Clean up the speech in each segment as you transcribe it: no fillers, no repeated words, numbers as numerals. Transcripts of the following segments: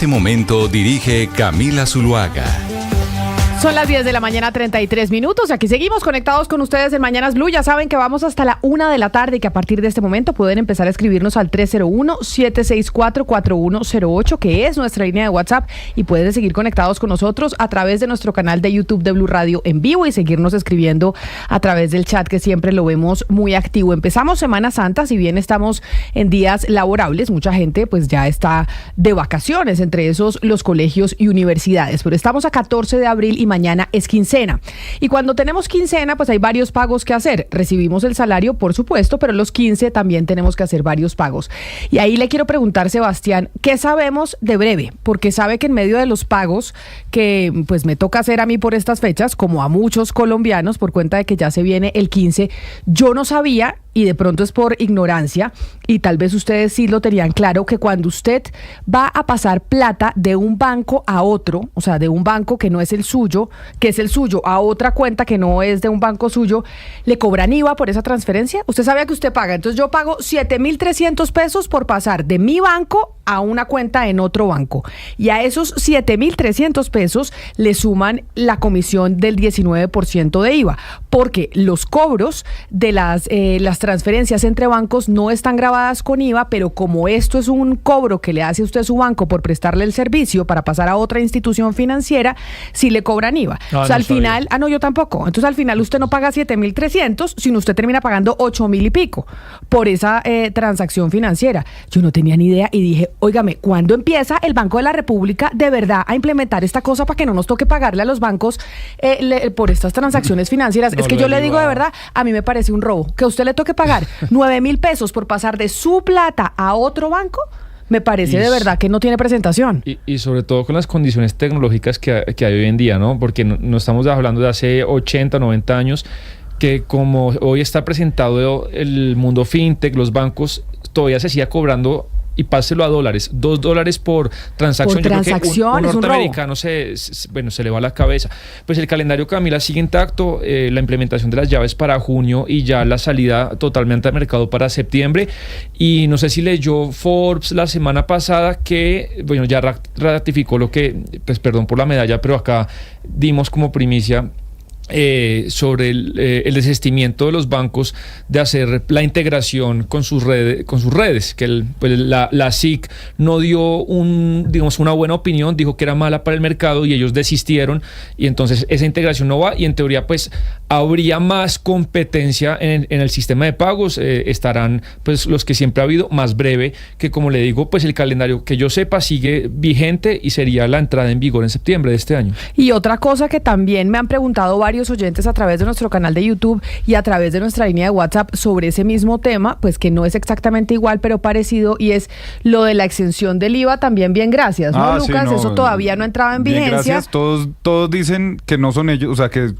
En este momento dirige Camila Zuluaga. Son las 10 de la mañana, 33 minutos. Aquí seguimos conectados con ustedes en Mañanas Blue. Ya saben que vamos hasta la 1 de la tarde y que a partir de este momento pueden empezar a escribirnos al 301-764-4108, que es nuestra línea de WhatsApp, y pueden seguir conectados con nosotros a través de nuestro canal de YouTube de Blue Radio en vivo y seguirnos escribiendo a través del chat, que siempre lo vemos muy activo. Empezamos Semana Santa, si bien estamos en días laborables, mucha gente pues ya está de vacaciones, entre esos los colegios y universidades, pero estamos a 14 de abril y mañana es quincena. Y cuando tenemos quincena, pues hay varios pagos que hacer. Recibimos el salario, por supuesto, pero los 15 también tenemos que hacer varios pagos. Y ahí le quiero preguntar, Sebastián, ¿qué sabemos de Breve? Porque sabe que en medio de los pagos que pues me toca hacer a mí por estas fechas, como a muchos colombianos, por cuenta de que ya se viene el 15, yo no sabía, y de pronto es por ignorancia, y tal vez ustedes sí lo tenían claro, que cuando usted va a pasar plata de un banco a otro, o sea, de un banco que no es el suyo, que es el suyo, a otra cuenta que no es de un banco suyo, ¿le cobran IVA por esa transferencia? Usted sabía que usted paga, entonces yo pago 7,300 pesos por pasar de mi banco a una cuenta en otro banco, y a esos 7,300 pesos le suman la comisión del 19% de IVA, porque los cobros de las transferencias entre bancos no están grabadas con IVA, pero como esto es un cobro que le hace usted a su banco por prestarle el servicio para pasar a otra institución financiera, sí le cobran IVA. O sea, al final, no, yo tampoco. Entonces, al final usted no paga 7,300, sino usted termina pagando 8,000 y pico por esa transacción financiera. Yo no tenía ni idea y dije, óigame, ¿cuándo empieza el Banco de la República de verdad a implementar esta cosa para que no nos toque pagarle a los bancos por estas transacciones financieras? No, es que yo le digo de verdad, a mí me parece un robo. Que a usted le toque pagar 9,000 pesos por pasar de su plata a otro banco, me parece de verdad que no tiene presentación. Y sobre todo con las condiciones tecnológicas que hay hoy en día, ¿no? Porque no estamos hablando de hace 80, 90 años, que como hoy está presentado el mundo fintech, los bancos, todavía se sigue cobrando, y páselo a dólares, $2 por transacción. Por transacción, yo creo que un norteamericano se le va la cabeza. Pues el calendario, Camila, sigue intacto, la implementación de las llaves para junio y ya la salida totalmente al mercado para septiembre. Y no sé si leyó Forbes la semana pasada que, bueno, ya ratificó lo que, pues perdón por la medalla, pero acá dimos como primicia sobre el desistimiento de los bancos de hacer la integración con sus redes, que la SIC no dio una buena opinión, dijo que era mala para el mercado y ellos desistieron, y entonces esa integración no va, y en teoría pues habría más competencia en el sistema de pagos, estarán pues los que siempre ha habido, más Breve, que como le digo, pues el calendario que yo sepa sigue vigente y sería la entrada en vigor en septiembre de este año. Y otra cosa que también me han preguntado varios oyentes a través de nuestro canal de YouTube y a través de nuestra línea de WhatsApp sobre ese mismo tema, pues que no es exactamente igual, pero parecido, y es lo de la exención del IVA también, bien gracias, ¿no, Lucas? Sí, no, eso todavía no entraba en vigencia. Gracias, todos dicen que no son ellos, o sea, que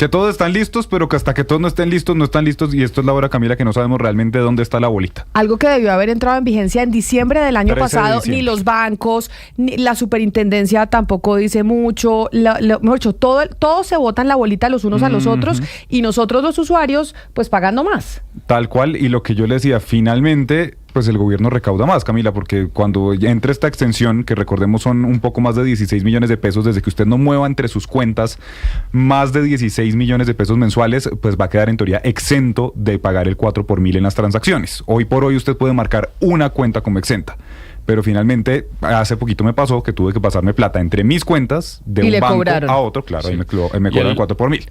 todos están listos, pero que hasta que todos no estén listos, y esto es la hora, Camila, que no sabemos realmente dónde está la bolita. Algo que debió haber entrado en vigencia en diciembre del año pasado, ni los bancos, ni la superintendencia tampoco dice mucho, mejor dicho, todo se botan la bolita los unos a los otros, y nosotros los usuarios, pues pagando más. Tal cual, y lo que yo le decía, finalmente pues el gobierno recauda más, Camila, porque cuando entre esta extensión, que recordemos son un poco más de 16 millones de pesos, desde que usted no mueva entre sus cuentas más de 16 millones de pesos mensuales, pues va a quedar en teoría exento de pagar el 4 por mil en las transacciones. Hoy por hoy usted puede marcar una cuenta como exenta. Pero finalmente, hace poquito me pasó que tuve que pasarme plata entre mis cuentas de un banco a otro, claro, sí. Ahí me cobran 4 por mil.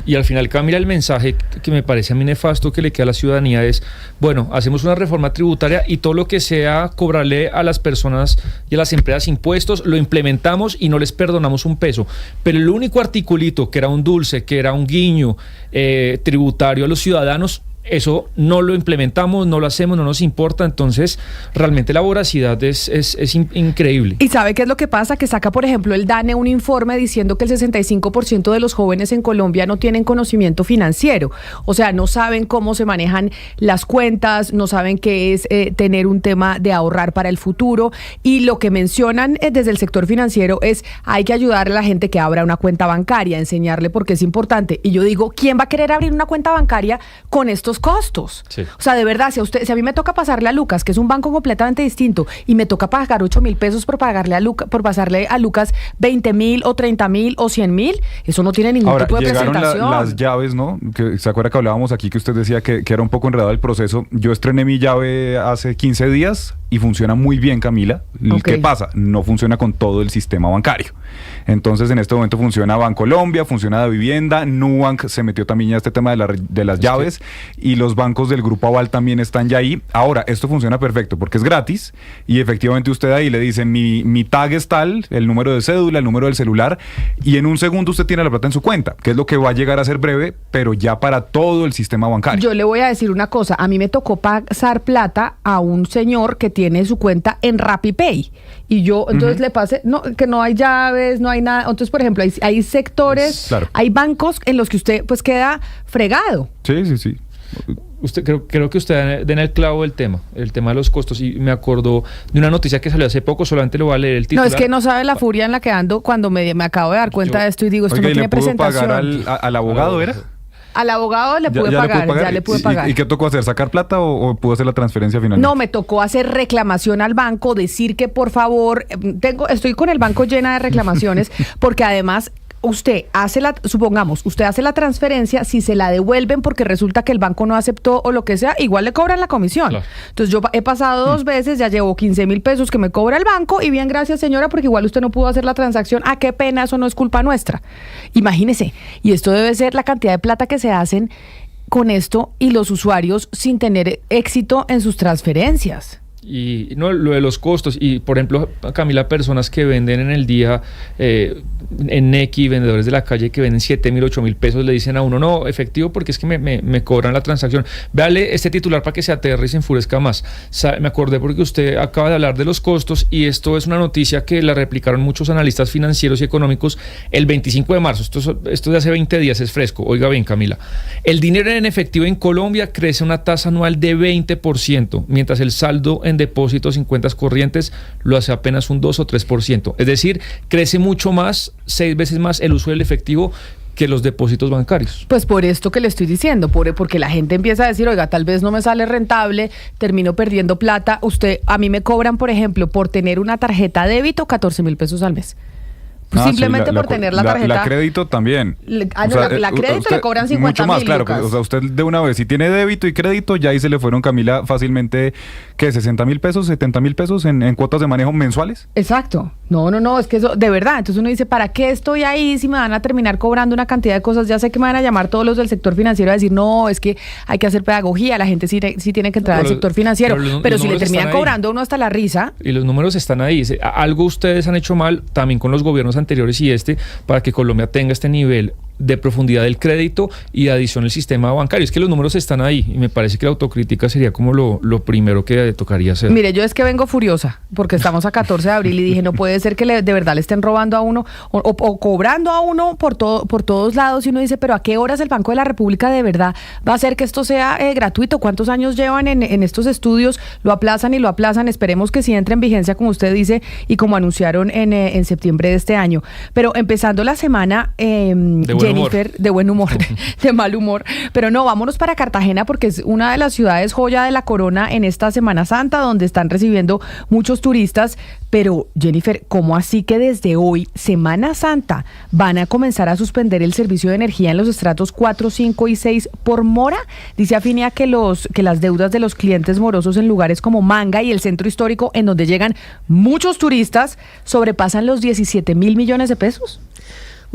Y al final, Camila, el mensaje que me parece a mí nefasto que le queda a la ciudadanía es, bueno, hacemos una reforma tributaria y todo lo que sea cobrarle a las personas y a las empresas impuestos, lo implementamos y no les perdonamos un peso. Pero el único articulito que era un dulce, que era un guiño tributario a los ciudadanos, eso no lo implementamos, no lo hacemos, no nos importa. Entonces realmente la voracidad es increíble. ¿Y sabe qué es lo que pasa? Que saca, por ejemplo, el DANE un informe diciendo que el 65% de los jóvenes en Colombia no tienen conocimiento financiero, o sea, no saben cómo se manejan las cuentas, no saben qué es tener un tema de ahorrar para el futuro, y lo que mencionan desde el sector financiero es, hay que ayudar a la gente que abra una cuenta bancaria, enseñarle por qué es importante. Y yo digo, ¿quién va a querer abrir una cuenta bancaria con estos estos costos. Sí. O sea, de verdad, si a mí me toca pasarle a Lucas, que es un banco completamente distinto, y me toca pagar 8.000 pesos por pasarle a Lucas 20.000 o 30.000 o 100.000, eso no tiene ningún Ahora, tipo de llegaron presentación. las llaves, ¿no? Que, ¿se acuerda que hablábamos aquí que usted decía que era un poco enredado el proceso? Yo estrené mi llave hace 15 días y funciona muy bien, Camila. ¿Qué pasa? No funciona con todo el sistema bancario. Entonces, en este momento funciona Bancolombia, funciona Da Vivienda, Nubank se metió también ya a este tema de las llaves, y los bancos del Grupo Aval también están ya ahí. Ahora, esto funciona perfecto porque es gratis y efectivamente usted ahí le dice mi tag es tal, el número de cédula, el número del celular, y en un segundo usted tiene la plata en su cuenta, que es lo que va a llegar a ser breve, pero ya para todo el sistema bancario. Yo le voy a decir una cosa, a mí me tocó pasar plata a un señor que tiene su cuenta en RappiPay, y yo entonces le pasé, que no hay llaves, no hay nada. Entonces, por ejemplo, hay sectores, claro, hay bancos en los que usted pues queda fregado. Sí. Usted creo que usted da en el clavo del tema de los costos, y me acordó de una noticia que salió hace poco, solamente lo voy a leer el titular. No, es que no sabe la furia en la que ando cuando me acabo de dar cuenta de esto y digo, esto Oiga, no tiene ¿y le pudo presentación. pagar al abogado, era? Al abogado le pude pagar, ya le pude pagar. ¿Y qué tocó hacer? ¿Sacar plata o pudo hacer la transferencia finalmente? No, me tocó hacer reclamación al banco, decir que por favor, estoy con el banco llena de reclamaciones, porque además usted hace usted hace la transferencia, si se la devuelven porque resulta que el banco no aceptó o lo que sea, igual le cobran la comisión. Claro. Entonces yo he pasado 2 veces, ya llevo 15.000 pesos que me cobra el banco, y bien, gracias señora, porque igual usted no pudo hacer la transacción. Ah, qué pena, eso no es culpa nuestra. Imagínese, y esto debe ser la cantidad de plata que se hacen con esto y los usuarios sin tener éxito en sus transferencias. Y no, lo de los costos, y por ejemplo, Camila, personas que venden en el día en Nequi, vendedores de la calle que venden 7.000, 8.000 pesos, le dicen a uno, no, efectivo, porque es que me cobran la transacción. Véale este titular para que se aterre y se enfurezca más. Me acordé porque usted acaba de hablar de los costos, y esto es una noticia que la replicaron muchos analistas financieros y económicos el 25 de marzo. Esto de hace 20 días, es fresco. Oiga bien, Camila. El dinero en efectivo en Colombia crece a una tasa anual de 20%, mientras el saldo en depósitos en cuentas corrientes lo hace apenas un 2 o 3%. Es decir, crece mucho más, 6 veces más el uso del efectivo que los depósitos bancarios. Pues por esto que le estoy diciendo, porque la gente empieza a decir, oiga, tal vez no me sale rentable, termino perdiendo plata. A mí me cobran, por ejemplo, por tener una tarjeta débito, 14.000 pesos al mes. Simplemente por tener la tarjeta. La crédito también. La crédito usted, le cobran 50.000. Mucho más, claro. O sea, usted de una vez, si tiene débito y crédito, ya ahí se le fueron, Camila, fácilmente, ¿qué? 60.000 pesos, 70.000 pesos en cuotas de manejo mensuales. Exacto. No, es que eso, de verdad. Entonces uno dice, ¿para qué estoy ahí si me van a terminar cobrando una cantidad de cosas? Ya sé que me van a llamar todos los del sector financiero a decir, no, es que hay que hacer pedagogía, la gente sí tiene que entrar al sector financiero, pero si le terminan cobrando uno hasta la risa. Y los números están ahí. Algo ustedes han hecho mal, también con los gobiernos anteriores y para que Colombia tenga este nivel de profundidad del crédito y de adición al sistema bancario. Es que los números están ahí, y me parece que la autocrítica sería como lo primero que tocaría hacer. Mire, yo es que vengo furiosa porque estamos a 14 de abril y dije, no puede ser que de verdad le estén robando a uno o cobrando a uno por todos lados, y uno dice, pero ¿a qué horas el Banco de la República de verdad va a hacer que esto sea gratuito? ¿Cuántos años llevan en estos estudios? Lo aplazan y lo aplazan. Esperemos que sí entre en vigencia, como usted dice, y como anunciaron en septiembre de este año. Pero empezando la semana, Jennifer, de buen humor, de mal humor. Pero no, vámonos para Cartagena, porque es una de las ciudades joya de la corona en esta Semana Santa, donde están recibiendo muchos turistas. Pero, Jennifer, ¿cómo así que desde hoy, Semana Santa, van a comenzar a suspender el servicio de energía en los estratos 4, 5 y 6 por mora? Dice Afinia que las deudas de los clientes morosos en lugares como Manga y el Centro Histórico, en donde llegan muchos turistas, sobrepasan los 17.000 millones de pesos.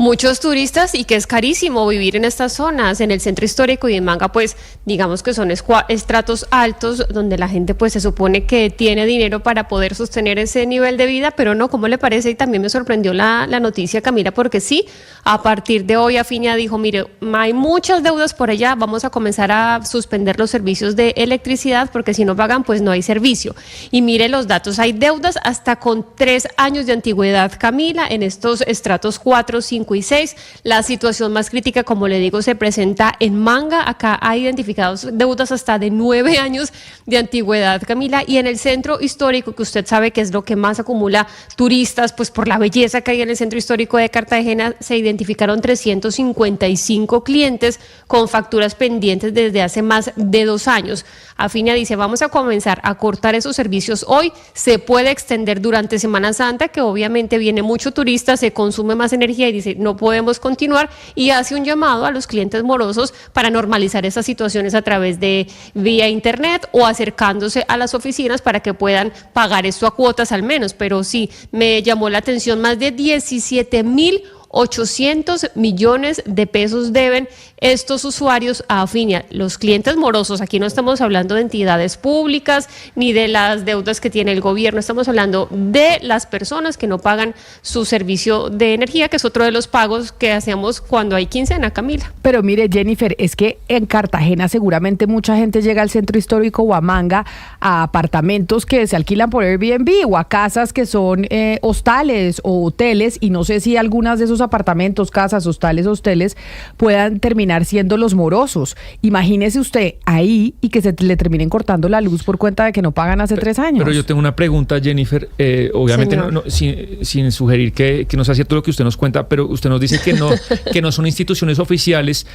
Muchos turistas, y que es carísimo vivir en estas zonas, en el Centro Histórico y en Manga, pues digamos que son estratos altos donde la gente pues se supone que tiene dinero para poder sostener ese nivel de vida, pero no, ¿cómo le parece? Y también me sorprendió la noticia, Camila, porque sí, a partir de hoy Afinia dijo, mire, hay muchas deudas por allá, vamos a comenzar a suspender los servicios de electricidad porque si no pagan pues no hay servicio. Y mire los datos, hay deudas hasta con 3 años de antigüedad, Camila, en estos estratos 4, 5 5 y 6. La situación más crítica, como le digo, se presenta en Manga. Acá hay identificados deudas hasta de 9 años de antigüedad, Camila, y en el centro histórico, que usted sabe que es lo que más acumula turistas, pues por la belleza que hay en el centro histórico de Cartagena, se identificaron 355 clientes con facturas pendientes desde hace más de 2 años. Afinia dice, vamos a comenzar a cortar esos servicios hoy, se puede extender durante Semana Santa, que obviamente viene mucho turista, se consume más energía y dice, no podemos continuar, y hace un llamado a los clientes morosos para normalizar esas situaciones a través de vía internet o acercándose a las oficinas para que puedan pagar esto a cuotas al menos. Pero sí, me llamó la atención, más de 17.800 millones de pesos deben estos usuarios a Afinia. Los clientes morosos, aquí no estamos hablando de entidades públicas ni de las deudas que tiene el gobierno, estamos hablando de las personas que no pagan su servicio de energía, que es otro de los pagos que hacemos cuando hay quincena, Camila. Pero mire, Jennifer, es que en Cartagena seguramente mucha gente llega al centro histórico o a Manga a apartamentos que se alquilan por Airbnb o a casas que son hostales o hoteles, y no sé si algunas de esos apartamentos, casas, hostales, hoteles puedan terminar siendo los morosos. Imagínese usted ahí y que se le terminen cortando la luz por cuenta de que no pagan hace 3 años. Pero yo tengo una pregunta, Jennifer, obviamente sin sugerir que no sea cierto lo que usted nos cuenta, pero usted nos dice que no son instituciones oficiales,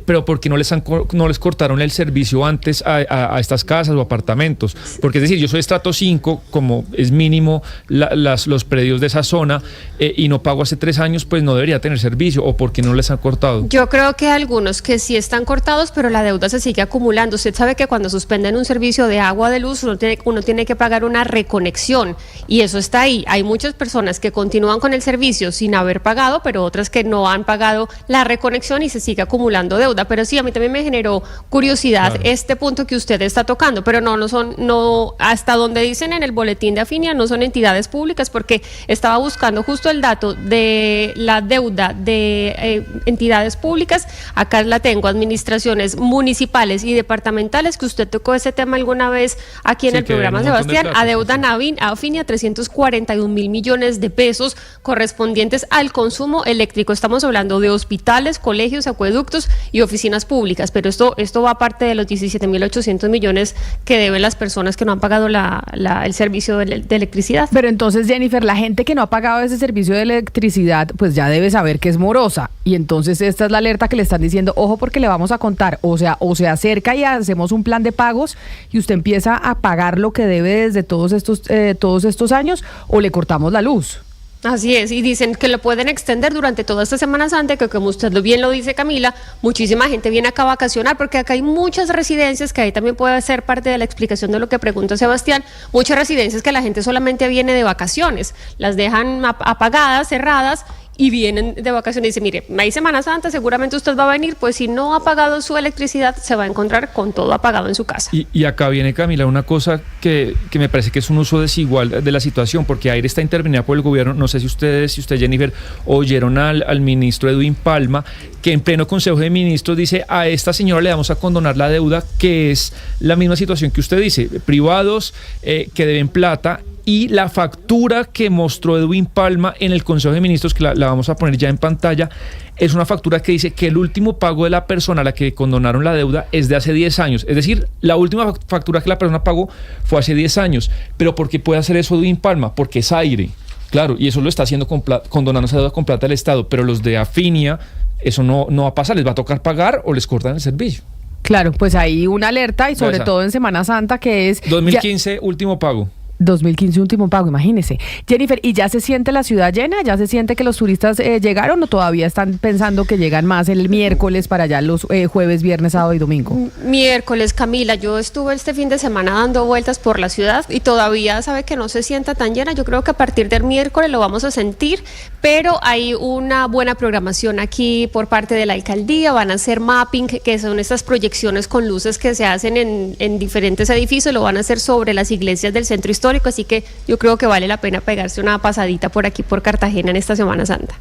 pero ¿por qué no les cortaron el servicio antes a estas casas o apartamentos? Porque es decir, yo soy estrato 5, como es mínimo los predios de esa zona, y no pago hace 3 años, pues no debería tener servicio, ¿o por qué no les han cortado? Yo creo que algunos que sí están cortados, pero la deuda se sigue acumulando. Usted sabe que cuando suspenden un servicio de agua, de luz, uno tiene que pagar una reconexión, y eso está ahí. Hay muchas personas que continúan con el servicio sin haber pagado, pero otras que no han pagado la reconexión y se sigue acumulando deuda. Pero sí, a mí también me generó curiosidad este punto que usted está tocando, pero no, hasta donde dicen en el boletín de Afinia, no son entidades públicas, porque estaba buscando justo el dato de la deuda de entidades públicas. Acá la tengo, administraciones municipales y departamentales, que usted tocó ese tema alguna vez aquí en el programa, Sebastián. Adeudan a Afinia 341 mil millones de pesos correspondientes al consumo eléctrico. Estamos hablando de hospitales, colegios, acueductos y oficinas públicas, pero esto va aparte de los 17.800 millones que deben las personas que no han pagado el servicio de electricidad. Pero entonces, Jennifer, la gente que no ha pagado ese servicio de electricidad, pues ya debe saber que es morosa, y entonces esta es la alerta que le están diciendo, ojo, porque le vamos a contar, o se acerca y hacemos un plan de pagos y usted empieza a pagar lo que debe desde todos estos años, o le cortamos la luz. Así es, y dicen que lo pueden extender durante toda esta Semana Santa, que como usted bien lo dice, Camila, muchísima gente viene acá a vacacionar, porque acá hay muchas residencias, que ahí también puede ser parte de la explicación de lo que pregunta Sebastián, muchas residencias que la gente solamente viene de vacaciones, las dejan apagadas, cerradas, y vienen de vacaciones y dicen, mire, hay Semana Santa, seguramente usted va a venir, pues si no ha pagado su electricidad, se va a encontrar con todo apagado en su casa. Y acá viene, Camila, una cosa que me parece que es un uso desigual de la situación, porque AIRE está intervenida por el gobierno. No sé si usted, Jennifer, oyeron al ministro Edwin Palma, que en pleno Consejo de Ministros dice, a esta señora le vamos a condonar la deuda, que es la misma situación que usted dice, privados que deben plata. Y la factura que mostró Edwin Palma en el Consejo de Ministros, que la vamos a poner ya en pantalla, es una factura que dice que el último pago de la persona a la que condonaron la deuda es de hace 10 años. Es decir, la última factura que la persona pagó fue hace 10 años. ¿Pero por qué puede hacer eso Edwin Palma? Porque es AIRE. Claro, y eso lo está haciendo condonando esa deuda con plata del Estado. Pero los de Afinia, eso no va a pasar. Les va a tocar pagar o les cortan el servicio. Claro, pues hay una alerta, y sobre todo en Semana Santa, que es... 2015, último pago. 2015 último pago, imagínese. Jennifer, ¿y ya se siente la ciudad llena? ¿Ya se siente que los turistas llegaron, o todavía están pensando que llegan más el miércoles para allá los jueves, viernes, sábado y domingo? Miércoles, Camila, yo estuve este fin de semana dando vueltas por la ciudad y todavía sabe que no se sienta tan llena. Yo creo que a partir del miércoles lo vamos a sentir, pero hay una buena programación aquí por parte de la alcaldía. Van a hacer mapping, que son estas proyecciones con luces que se hacen en diferentes edificios, lo van a hacer sobre las iglesias del centro histórico, así que yo creo que vale la pena pegarse una pasadita por aquí por Cartagena en esta Semana Santa.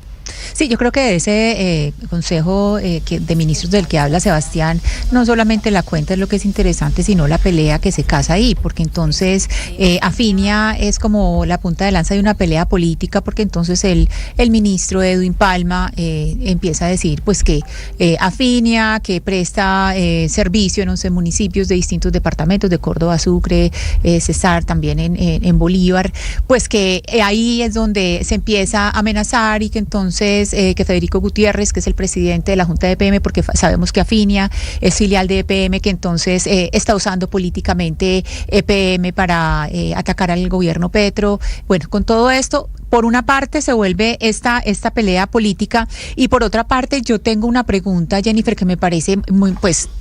Sí, yo creo que ese consejo de ministros del que habla Sebastián, no solamente la cuenta es lo que es interesante, sino la pelea que se casa ahí, porque entonces Afinia es como la punta de lanza de una pelea política, porque entonces el ministro Edwin Palma empieza a decir pues que Afinia, que presta servicio en 11 municipios de distintos departamentos de Córdoba, Sucre, Cesar, también en Bolívar, pues que ahí es donde se empieza a amenazar y que entonces que Federico Gutiérrez, que es el presidente de la Junta de EPM, porque sabemos que Afinia es filial de EPM, que entonces está usando políticamente EPM para atacar al gobierno Petro. Bueno, con todo esto, por una parte se vuelve esta pelea política y por otra parte yo tengo una pregunta, Jennifer, que me parece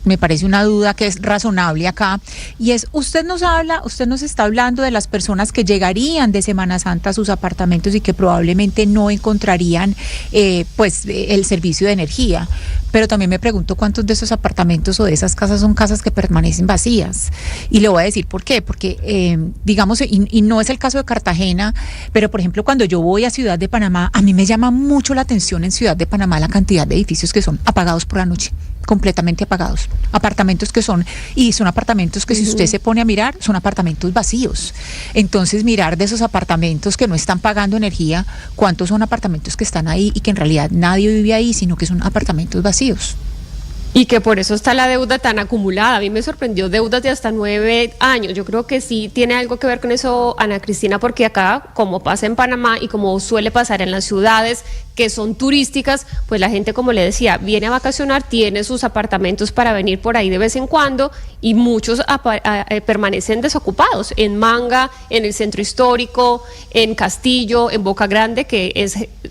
me parece una duda que es razonable acá, y es, usted nos está hablando de las personas que llegarían de Semana Santa a sus apartamentos y que probablemente no encontrarían el servicio de energía, pero también me pregunto cuántos de esos apartamentos o de esas casas son casas que permanecen vacías, y le voy a decir por qué, porque digamos, y no es el caso de Cartagena, pero por ejemplo cuando yo voy a Ciudad de Panamá, a mí me llama mucho la atención en Ciudad de Panamá la cantidad de edificios que son apagados por la noche, completamente apagados, apartamentos que son apartamentos que si usted se pone a mirar, son apartamentos vacíos. Entonces mirar de esos apartamentos que no están pagando energía, cuántos son apartamentos que están ahí y que en realidad nadie vive ahí, sino que son apartamentos vacíos. Y que por eso está la deuda tan acumulada. A mí me sorprendió deudas de hasta 9 años. Yo creo que sí tiene algo que ver con eso, Ana Cristina, porque acá, como pasa en Panamá y como suele pasar en las ciudades que son turísticas, pues la gente, como le decía, viene a vacacionar, tiene sus apartamentos para venir por ahí de vez en cuando y muchos permanecen desocupados en Manga, en el Centro Histórico, en Castillo, en Boca Grande,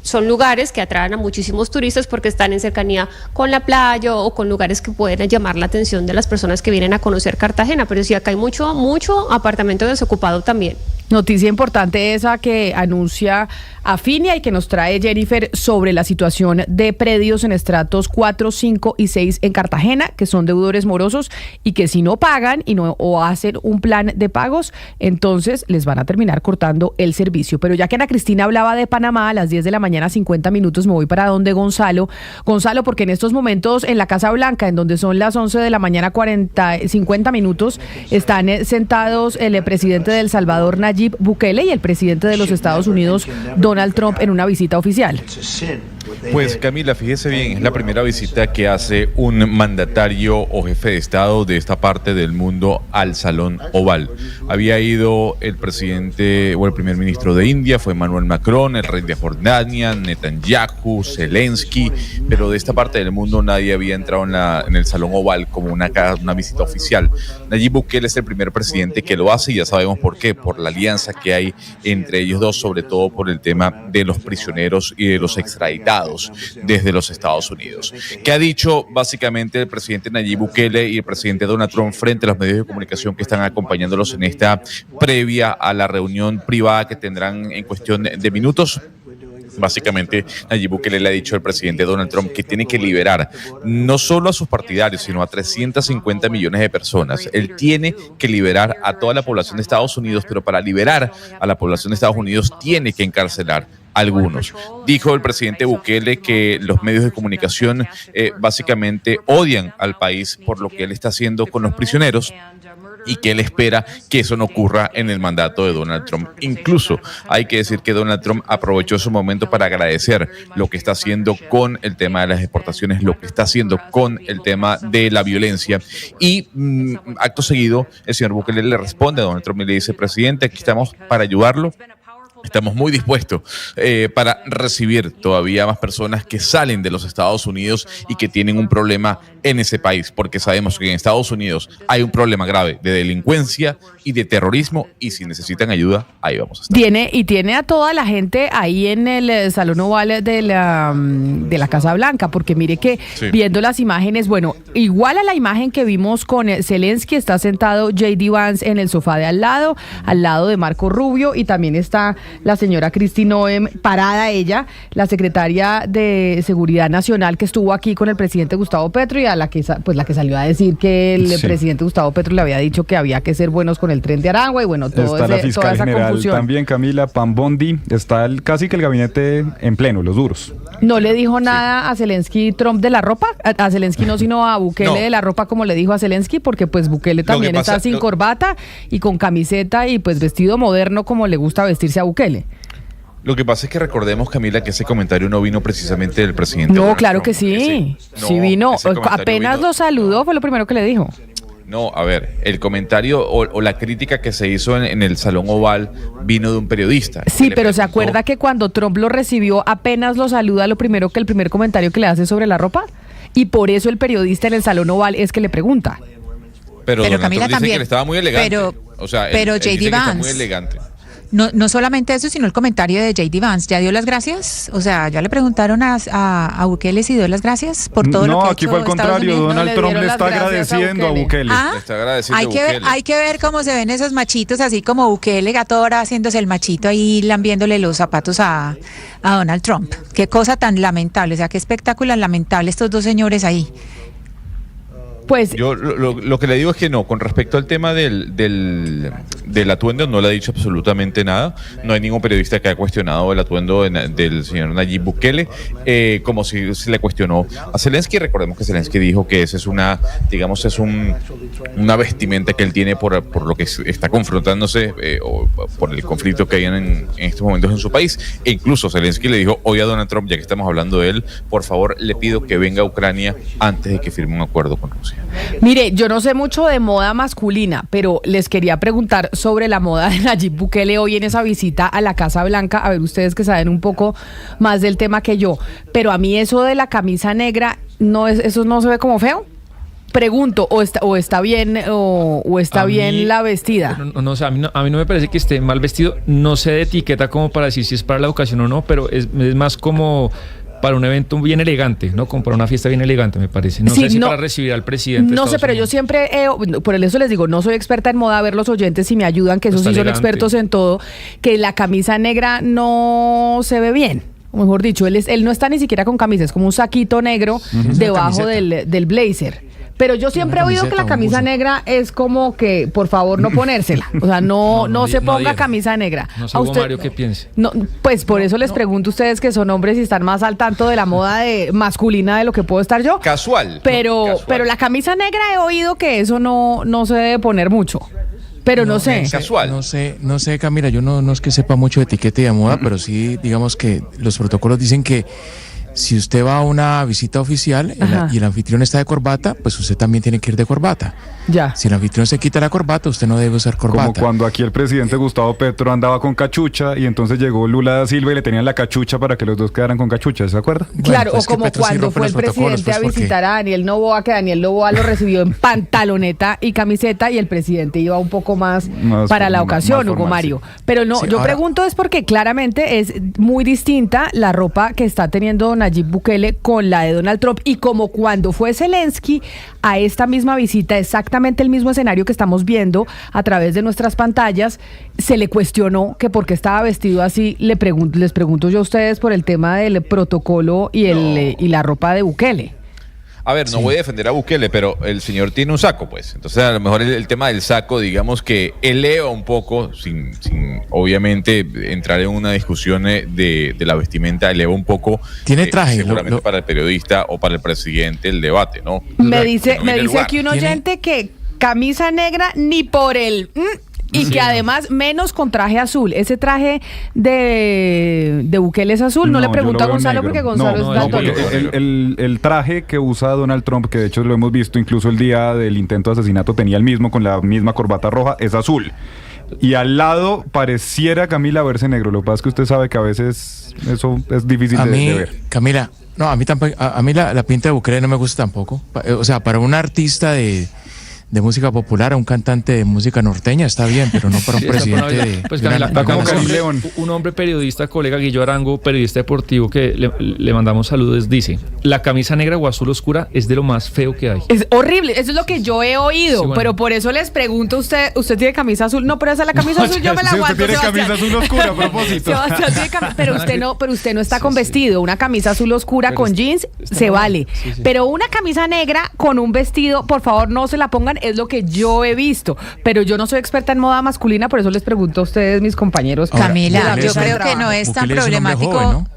son lugares que atraen a muchísimos turistas porque están en cercanía con la playa o con lugares que pueden llamar la atención de las personas que vienen a conocer Cartagena, pero sí acá hay mucho apartamento desocupado también. Noticia importante esa que anuncia Afinia y que nos trae Jennifer sobre la situación de predios en estratos 4, 5 y 6 en Cartagena, que son deudores morosos y que si no pagan o hacen un plan de pagos, entonces les van a terminar cortando el servicio. Pero ya que Ana Cristina hablaba de Panamá, a las 10 de la mañana, 50 minutos, me voy para donde Gonzalo, porque en estos momentos en la Casa Blanca, en donde son las 11 de la mañana, 50 minutos, están sentados el presidente de El Salvador, Nayib Bukele, y el presidente de los Estados Unidos, Donald Trump, en una visita oficial. Pues Camila, fíjese bien, es la primera visita que hace un mandatario o jefe de Estado de esta parte del mundo al Salón Oval. Había ido el presidente o el primer ministro de India, fue Emmanuel Macron, el rey de Jordania, Netanyahu, Zelensky, pero de esta parte del mundo nadie había entrado en el Salón Oval como una visita oficial. Nayib Bukele es el primer presidente que lo hace y ya sabemos por qué, por la alianza que hay entre ellos dos, sobre todo por el tema de los prisioneros y de los extraditados desde los Estados Unidos. ¿Qué ha dicho básicamente el presidente Nayib Bukele y el presidente Donald Trump frente a los medios de comunicación que están acompañándolos en esta previa a la reunión privada que tendrán en cuestión de minutos? Básicamente, Nayib Bukele le ha dicho al presidente Donald Trump que tiene que liberar no solo a sus partidarios, sino a 350 millones de personas. Él tiene que liberar a toda la población de Estados Unidos, pero para liberar a la población de Estados Unidos tiene que encarcelar algunos. Dijo el presidente Bukele que los medios de comunicación básicamente odian al país por lo que él está haciendo con los prisioneros y que él espera que eso no ocurra en el mandato de Donald Trump. Incluso hay que decir que Donald Trump aprovechó su momento para agradecer lo que está haciendo con el tema de las exportaciones, lo que está haciendo con el tema de la violencia y acto seguido el señor Bukele le responde a Donald Trump y le dice: presidente, aquí estamos para ayudarlo. Estamos muy dispuestos para recibir todavía más personas que salen de los Estados Unidos y que tienen un problema en ese país, porque sabemos que en Estados Unidos hay un problema grave de delincuencia y de terrorismo, y si necesitan ayuda, ahí vamos a estar. Tiene a toda la gente ahí en el Salón Oval de la Casa Blanca, porque mire que sí, viendo las imágenes, bueno, igual a la imagen que vimos con Zelensky, está sentado J.D. Vance en el sofá de al lado de Marco Rubio, y también está la señora Kristi Noem, parada ella, la secretaria de Seguridad Nacional que estuvo aquí con el presidente Gustavo Petro y a la que salió a decir que el presidente Gustavo Petro le había dicho que había que ser buenos con el Tren de Aragua y bueno, está la fiscal toda esa general confusión. También, Camila, Pam Bondi, está casi que el gabinete en pleno, los duros. ¿No le dijo nada a Zelensky Trump de la ropa? A Zelensky no, sino a Bukele de la ropa, como le dijo a Zelensky, porque pues Bukele también está sin corbata y con camiseta y pues vestido moderno como le gusta vestirse a Bukele. Lo que pasa es que recordemos, Camila, que ese comentario no vino precisamente del presidente. No, claro que sí. Sí vino. Apenas lo saludó, fue lo primero que le dijo. No, a ver, el comentario o la crítica que se hizo en el Salón Oval vino de un periodista. Sí, pero se acuerda que cuando Trump lo recibió, apenas lo saluda, el primer comentario que le hace sobre la ropa, y por eso el periodista en el Salón Oval es que le pregunta. Pero Camila Trump dice también, que él estaba muy elegante. Pero él dice J.D. que está Vance. muy elegante. No solamente eso, sino el comentario de J.D. Vance. ¿Ya dio las gracias? O sea, ¿ya le preguntaron a Bukele si dio las gracias por todo lo que ha hecho? No, aquí fue al contrario. Donald Trump le está agradeciendo a Bukele. Le está agradeciendo a Bukele. Hay que ver cómo se ven esos machitos, así como Bukele, gato ahora haciéndose el machito ahí, lambiéndole los zapatos a Donald Trump. Qué cosa tan lamentable, o sea, qué espectáculo lamentable estos dos señores ahí. Pues yo lo que le digo es que no, con respecto al tema del atuendo, no le ha dicho absolutamente nada. No hay ningún periodista que haya cuestionado el atuendo del señor Nayib Bukele, como si se le cuestionó a Zelensky. Recordemos que Zelensky dijo que esa es una vestimenta que él tiene por lo que está confrontándose o por el conflicto que hay en estos momentos en su país. E incluso Zelensky le dijo hoy a Donald Trump, ya que estamos hablando de él, por favor le pido que venga a Ucrania antes de que firme un acuerdo con Rusia. Mire, yo no sé mucho de moda masculina, pero les quería preguntar sobre la moda de Nayib Bukele hoy en esa visita a la Casa Blanca. A ver, ustedes que saben un poco más del tema que yo, pero a mí eso de la camisa negra, ¿eso no se ve como feo? Pregunto, o está bien o está bien la vestida. No, o sea, a mí no me parece que esté mal vestido. No sé de etiqueta como para decir si es para la ocasión o no, pero es más como para un evento bien elegante, ¿no? Como para una fiesta bien elegante, me parece. No sé si para recibir al presidente. No sé, pero yo siempre, por eso les digo, no soy experta en moda, a ver los oyentes si me ayudan, que esos sí son expertos en todo, que la camisa negra no se ve bien. O mejor dicho, él no está ni siquiera con camisa, es como un saquito negro debajo del blazer. Pero yo siempre he oído que la camisa negra es como que, por favor, no ponérsela. O sea, no se ponga camisa negra. No sé, Mario, ¿qué piense? No, pues por eso les pregunto a ustedes que son hombres y están más al tanto de la moda masculina de lo que puedo estar yo. Casual. Pero la camisa negra he oído que eso no se debe poner mucho. Pero no sé. Casual. No sé, Camila, yo no es que sepa mucho de etiqueta y de moda, pero sí, digamos que los protocolos dicen que si usted va a una visita oficial y el anfitrión está de corbata, pues usted también tiene que ir de corbata. Ya. Si el anfitrión se quita la corbata, usted no debe usar corbata. Como cuando aquí el presidente Gustavo Petro andaba con cachucha y entonces llegó Lula da Silva y le tenían la cachucha para que los dos quedaran con cachucha, ¿se acuerda? Claro, pues o como cuando fue el presidente a visitar a Daniel Noboa, que Daniel Noboa lo recibió en pantaloneta y camiseta y el presidente iba un poco más para la ocasión, Hugo Mario. Pero no, sí, yo pregunto es porque claramente es muy distinta la ropa que está teniendo Nayib Bukele con la de Donald Trump, y como cuando fue Zelensky a esta misma visita, exactamente el mismo escenario que estamos viendo a través de nuestras pantallas, se le cuestionó que por qué estaba vestido así. Les pregunto yo a ustedes por el tema del protocolo y la ropa de Bukele. A ver, no voy a defender a Bukele, pero el señor tiene un saco, pues. Entonces, a lo mejor el tema del saco, digamos que eleva un poco, sin obviamente entrar en una discusión de la vestimenta, eleva un poco. Tiene traje. Seguramente para el periodista o para el presidente el debate, ¿no? Me dice aquí un oyente que camisa negra ni por el... Y que además menos con traje azul. Ese traje de Bukele es azul. No le pregunto a Gonzalo negro, porque Gonzalo es daltónico. El traje que usa Donald Trump, que de hecho lo hemos visto incluso el día del intento de asesinato, tenía el mismo con la misma corbata roja, es azul. Y al lado pareciera, Camila, verse negro. Lo que pasa es que usted sabe que a veces eso es difícil de ver. Camila, no, a mí tampoco, a mí la pinta de Bukele no me gusta tampoco. O sea, para un artista de de música popular a un cantante de música norteña, está bien, pero no para un presidente de... Pues de una- Camila, de una como nación. Karim León. un hombre periodista, colega Guillo Arango, periodista deportivo, que le mandamos saludos, dice: la camisa negra o azul oscura es de lo más feo que hay. Es horrible, eso es lo que yo he oído, Sí, bueno. pero por eso les pregunto, ¿usted tiene camisa azul? No, pero esa es la camisa azul, yo me la Si aguanto, usted tiene Sebastián. camisa azul oscura, a propósito. Sebastián tiene pero usted no está con Sí. vestido, una camisa azul oscura Pero con está- jeans está se mal. vale, Sí. pero una camisa negra con un vestido, por favor no se la pongan, es lo que yo he visto, pero yo no soy experta en moda masculina, por eso les pregunto a ustedes, mis compañeros. Ahora, Camila, de la Bukele yo mesa de creo que no trabajo. es tan Bukele es un hombre problemático. joven, ¿no?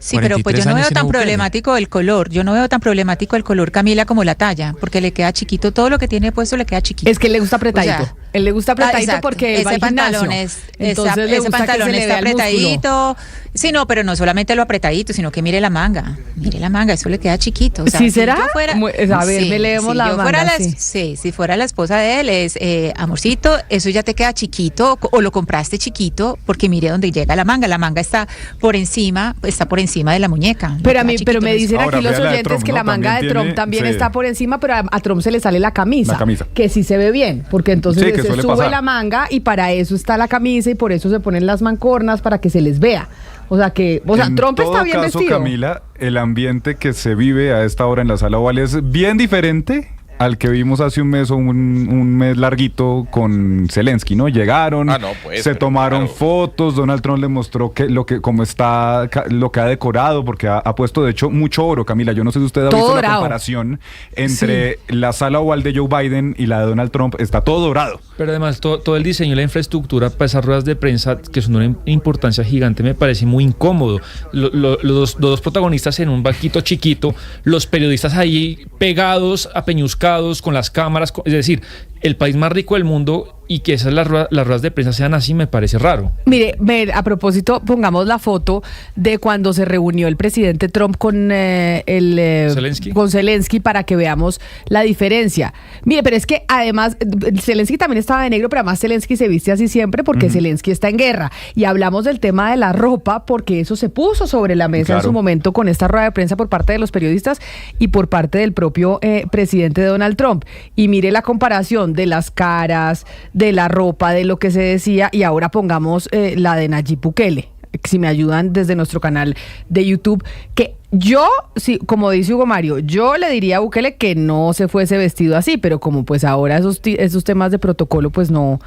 Sí, pero pues yo 43 no veo años tiene tan Bukele. problemático el color. Yo no veo tan problemático el color, Camila, como la talla, porque le queda chiquito. Todo lo que tiene puesto le queda chiquito. Es que él le gusta apretadito. O sea, él le gusta apretadito exacto. porque él va ese al gimnasio. pantalón es, Entonces le ese gusta que pantalón se le está vea el músculo. apretadito. Sí, no, pero no solamente lo apretadito, sino que mire la manga. Mire la manga, eso le queda chiquito. O sea, ¿Sí si será? yo fuera- A ver, me leemos si la yo manga, fuera sí. sí, si fuera la esposa de él, es amorcito, eso ya te queda chiquito o lo compraste chiquito, porque mire dónde llega la manga. La manga está por encima de la muñeca. Pero Le queda pero me chiquito, dicen Ahora, aquí los vea la de oyentes Trump, que ¿no? la manga También de Trump tiene- también sí. está por encima, pero a Trump se le sale la camisa. La camisa. Que sí se ve bien, porque entonces Sí, que se suele sube pasar. la manga y para eso está la camisa y por eso se ponen las mancornas para que se les vea. O sea, En Trump está todo bien caso, vestido. Camila, el ambiente que se vive a esta hora en la sala oval es bien diferente al que vimos hace un mes o un mes larguito con Zelensky, ¿no? Llegaron, Ah, no, pues, se pero tomaron claro. fotos, Donald Trump le mostró cómo está, lo que ha decorado, porque ha puesto de hecho mucho oro, Camila. Yo no sé si usted ha Todo visto la dorado. comparación entre la sala oval de Joe Biden y la de Donald Trump, está todo dorado. Pero además todo el diseño y la infraestructura para esas ruedas de prensa, que son de una importancia gigante, me parece muy incómodo. Los dos protagonistas en un banquito chiquito, los periodistas ahí pegados, apeñuscados, con las cámaras, es decir, el país más rico del mundo, y que esas las ruedas de prensa sean así, me parece raro. Mire, a propósito, pongamos la foto de cuando se reunió el presidente Trump con Zelensky. con Zelensky para que veamos la diferencia. Mire, pero es que además Zelensky también estaba de negro, pero además Zelensky se viste así siempre porque Zelensky está en guerra. Y hablamos del tema de la ropa porque eso se puso sobre la mesa en Claro. su momento con esta rueda de prensa por parte de los periodistas y por parte del propio presidente Donald Trump. Y mire la comparación de las caras, de la ropa, de lo que se decía, y ahora pongamos la de Nayib Bukele. Si me ayudan desde nuestro canal de YouTube, que yo, sí, como dice Hugo Mario, yo le diría a Bukele que no se fuese vestido así, pero como pues ahora esos temas de protocolo pues no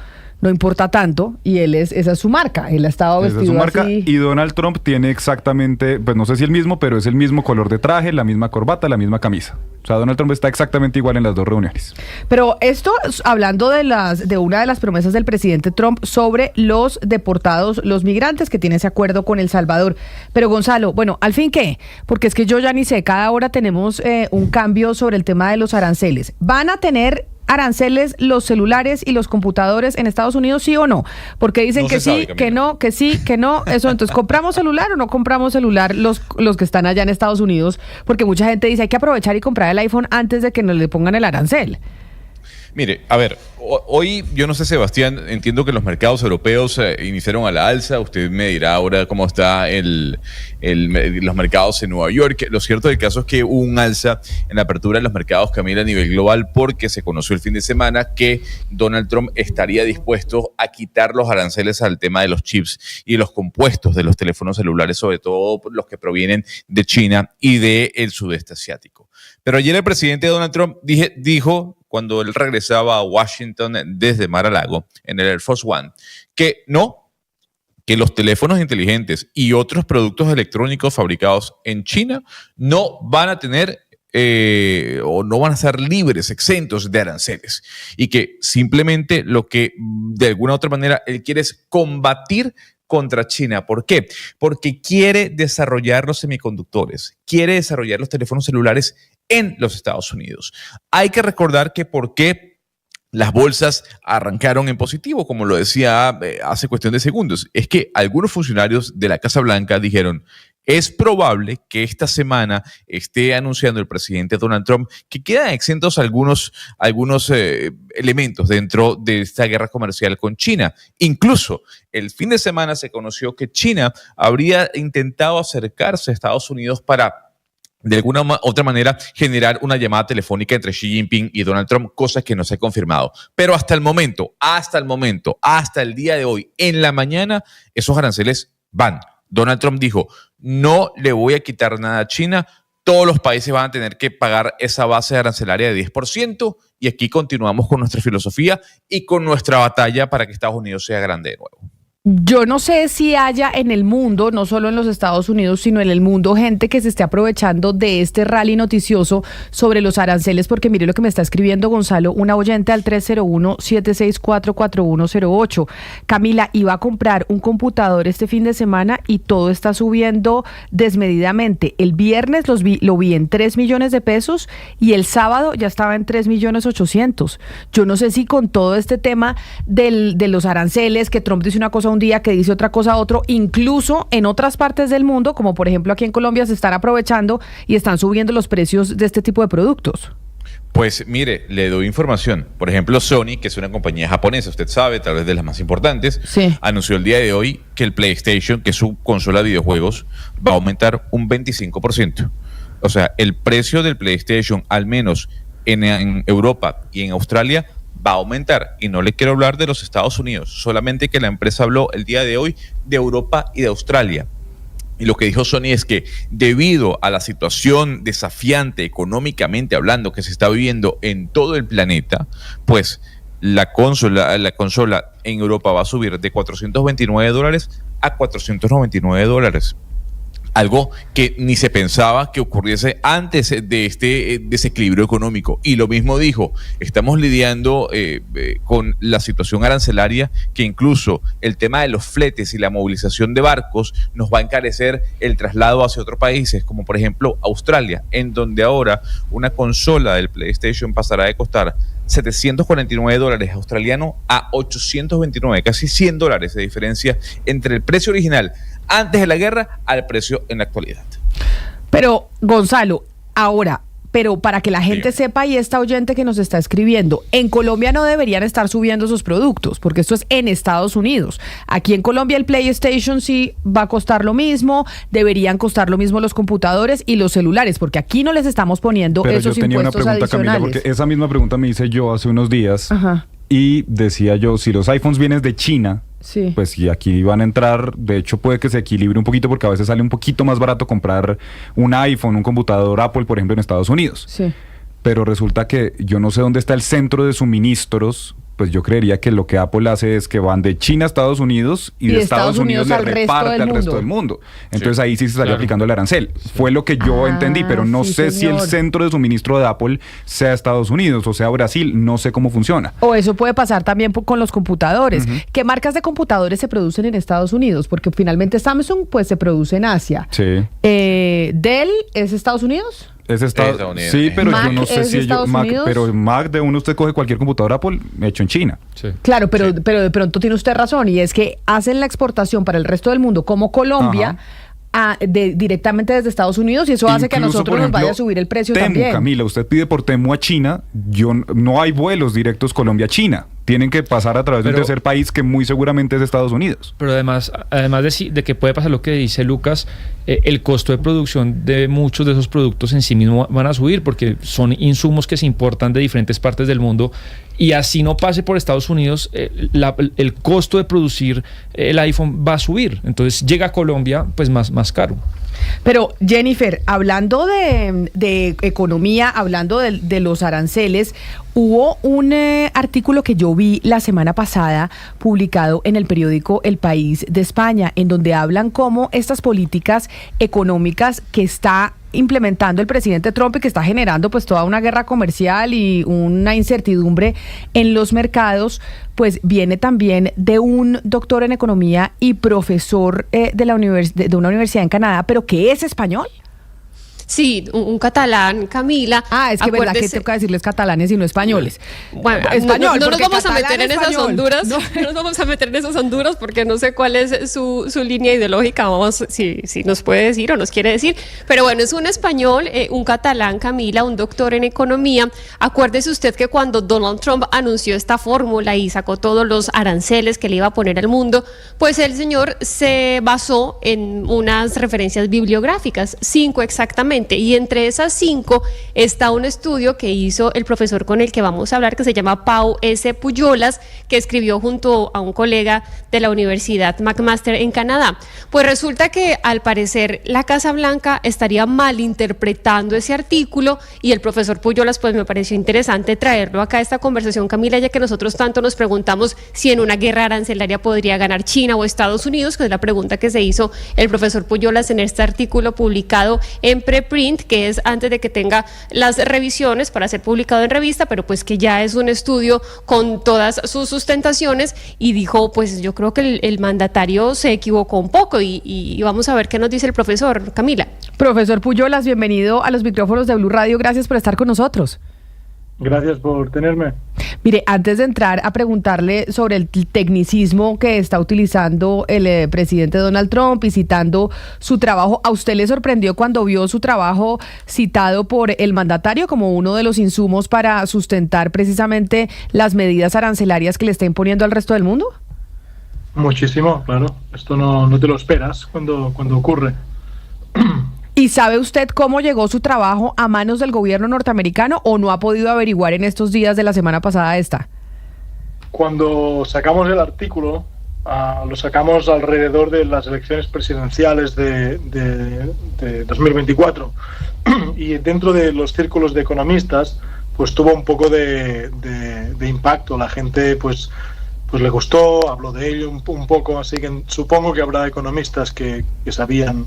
importa tanto, y esa es su marca, él ha estado Esa es vestido su marca. así. Y Donald Trump tiene exactamente, pues no sé si el mismo, pero es el mismo color de traje, la misma corbata, la misma camisa. O sea, Donald Trump está exactamente igual en las dos reuniones. Pero esto, hablando de una de las promesas del presidente Trump sobre los deportados, los migrantes que tiene ese acuerdo con El Salvador. Pero Gonzalo, bueno, ¿al fin qué? Porque es que yo ya ni sé, cada hora tenemos un cambio sobre el tema de los aranceles. ¿Van a tener aranceles los celulares y los computadores en Estados Unidos, sí o no? Porque dicen No que se sabe, sí, Camila. que no, que sí, que no. Eso, entonces, ¿compramos celular o no compramos celular los que están allá en Estados Unidos? Porque mucha gente dice, hay que aprovechar y comprar el iPhone antes de que nos le pongan el arancel. Mire, a ver, hoy, yo no sé, Sebastián, entiendo que los mercados europeos iniciaron a la alza. Usted me dirá ahora cómo está los mercados en Nueva York. Lo cierto del caso es que hubo un alza en la apertura de los mercados, Camila, a nivel global, porque se conoció el fin de semana que Donald Trump estaría dispuesto a quitar los aranceles al tema de los chips y los compuestos de los teléfonos celulares, sobre todo los que provienen de China y del sudeste asiático. Pero ayer el presidente Donald Trump dijo, cuando él regresaba a Washington desde Mar-a-Lago, en el Air Force One, que los teléfonos inteligentes y otros productos electrónicos fabricados en China no van a tener o no van a ser libres, exentos de aranceles. Y que simplemente lo que de alguna u otra manera él quiere es combatir contra China. ¿Por qué? Porque quiere desarrollar los semiconductores, quiere desarrollar los teléfonos celulares en los Estados Unidos. Hay que recordar que por qué las bolsas arrancaron en positivo, como lo decía hace cuestión de segundos, es que algunos funcionarios de la Casa Blanca dijeron: es probable que esta semana esté anunciando el presidente Donald Trump que quedan exentos algunos elementos dentro de esta guerra comercial con China. Incluso el fin de semana se conoció que China habría intentado acercarse a Estados Unidos para de alguna otra manera generar una llamada telefónica entre Xi Jinping y Donald Trump, cosa que no se ha confirmado. Pero hasta el día de hoy, en la mañana, esos aranceles van. Donald Trump dijo, no le voy a quitar nada a China, todos los países van a tener que pagar esa base arancelaria de 10%, y aquí continuamos con nuestra filosofía y con nuestra batalla para que Estados Unidos sea grande de nuevo. Yo no sé si haya en el mundo, no solo en los Estados Unidos, sino en el mundo, gente que se esté aprovechando de este rally noticioso sobre los aranceles, porque mire lo que me está escribiendo Gonzalo, una oyente al 301-764-4108. Camila, iba a comprar un computador este fin de semana y todo está subiendo desmedidamente. El viernes lo vi en 3 millones de pesos y el sábado ya estaba en 3.800.000. Yo no sé si con todo este tema de los aranceles, que Trump dice una cosa un día, que dice otra cosa otro, incluso en otras partes del mundo, como por ejemplo aquí en Colombia, se están aprovechando y están subiendo los precios de este tipo de productos. Pues mire, le doy información. Por ejemplo, Sony, que es una compañía japonesa, usted sabe, tal vez de las más importantes, sí, anunció el día de hoy que el PlayStation, que es su consola de videojuegos, va a aumentar un 25%. O sea, el precio del PlayStation, al menos en Europa y en Australia, va a aumentar. Y no le quiero hablar de los Estados Unidos, solamente que la empresa habló el día de hoy de Europa y de Australia. Y lo que dijo Sony es que debido a la situación desafiante económicamente hablando que se está viviendo en todo el planeta, pues la consola en Europa va a subir de $429 a $499. Algo que ni se pensaba que ocurriese antes de este desequilibrio económico. Y lo mismo dijo, estamos lidiando con la situación arancelaria, que incluso el tema de los fletes y la movilización de barcos nos va a encarecer el traslado hacia otros países, como por ejemplo Australia, en donde ahora una consola del PlayStation pasará de costar $749 australiano a $829, casi $100 de diferencia entre el precio original antes de la guerra al precio en la actualidad. Pero, Gonzalo, ahora, pero para que la gente sepa, y esta oyente que nos está escribiendo, en Colombia no deberían estar subiendo esos productos, porque esto es en Estados Unidos. Aquí en Colombia el PlayStation sí va a costar lo mismo, deberían costar lo mismo los computadores y los celulares, porque aquí no les estamos poniendo pero esos yo tenía impuestos una pregunta, adicionales. Camila, porque esa misma pregunta me hice yo hace unos días. Ajá. Y decía yo, si los iPhones vienen de China, sí, pues si aquí van a entrar, de hecho puede que se equilibre un poquito, porque a veces sale un poquito más barato comprar un iPhone, un computador Apple, por ejemplo, en Estados Unidos. sí. Pero resulta que yo no sé dónde está el centro de suministros. Pues yo creería que lo que Apple hace es que van de China a Estados Unidos y de Estados Unidos le reparte al resto del mundo. Entonces ahí sí se estaría aplicando el arancel. Fue lo que yo entendí, pero no sé si el centro de suministro de Apple sea Estados Unidos o sea Brasil. No sé cómo funciona. O eso puede pasar también con los computadores. ¿Qué marcas de computadores se producen en Estados Unidos? Porque finalmente Samsung pues se produce en Asia. Sí. ¿Dell es Estados Unidos? Es Estados Unidos. Sí, pero Mac yo no sé si ellos Mac, pero Mac de uno usted coge cualquier computador Apple hecho en China. Sí. Claro, pero de pronto tiene usted razón, y es que hacen la exportación para el resto del mundo, como Colombia, directamente desde Estados Unidos, y eso hace que a nosotros nos vaya a subir el precio Temu, también. Camila, usted pide por Temu a China, no hay vuelos directos Colombia-China. Tienen que pasar a través de un tercer país que muy seguramente es Estados Unidos. Pero además de que puede pasar lo que dice Lucas, el costo de producción de muchos de esos productos en sí mismo van a subir, porque son insumos que se importan de diferentes partes del mundo, y así no pase por Estados Unidos, el costo de producir el iPhone va a subir. Entonces llega a Colombia pues más caro. Pero Jennifer, hablando de economía, hablando de los aranceles, hubo un artículo que yo vi la semana pasada publicado en el periódico El País de España, en donde hablan cómo estas políticas económicas que está implementando el presidente Trump y que está generando pues toda una guerra comercial y una incertidumbre en los mercados, pues viene también de un doctor en economía y profesor de una universidad en Canadá, pero que es español. Sí, un catalán, Camila. Es que verdad que toca decirles catalanes y no españoles. Bueno, español, no nos vamos a meter en español. esas honduras, no nos vamos a meter en esas honduras porque no sé cuál es su línea ideológica, vamos, si nos puede decir o nos quiere decir, pero bueno, es un español, un catalán, Camila, un doctor en economía. Acuérdese usted que cuando Donald Trump anunció esta fórmula y sacó todos los aranceles que le iba a poner al mundo, pues el señor se basó en unas referencias bibliográficas, 5 exactamente. económicamente. Y entre esas 5 está un estudio que hizo el profesor con el que vamos a hablar, que se llama Pau S. Pujolas, que escribió junto a un colega de la Universidad McMaster en Canadá. Pues resulta que al parecer la Casa Blanca estaría malinterpretando ese artículo, y el profesor Pujolas pues me pareció interesante traerlo acá a esta conversación, Camila, ya que nosotros tanto nos preguntamos si en una guerra arancelaria podría ganar China o Estados Unidos, que es la pregunta que se hizo el profesor Pujolas en este artículo publicado en preprint, que es antes de que tenga las revisiones para ser publicado en revista, pero pues que ya es un estudio con todas sus sustentaciones, y dijo, pues yo creo que el mandatario se equivocó un poco, y vamos a ver qué nos dice el profesor. Camila. Profesor Pujolas, bienvenido a los micrófonos de Blue Radio, gracias por estar con nosotros. Gracias por tenerme. Mire, antes de entrar a preguntarle sobre el tecnicismo que está utilizando el presidente Donald Trump y citando su trabajo, ¿a usted le sorprendió cuando vio su trabajo citado por el mandatario como uno de los insumos para sustentar precisamente las medidas arancelarias que le está imponiendo al resto del mundo? Muchísimo, claro. Esto no te lo esperas cuando ocurre. ¿Y sabe usted cómo llegó su trabajo a manos del gobierno norteamericano o no ha podido averiguar en estos días de la semana pasada esta? Cuando sacamos el artículo, lo sacamos alrededor de las elecciones presidenciales de 2024. Y dentro de los círculos de economistas, pues tuvo un poco de impacto. La gente pues le gustó, habló de ello un poco, así que supongo que habrá economistas que sabían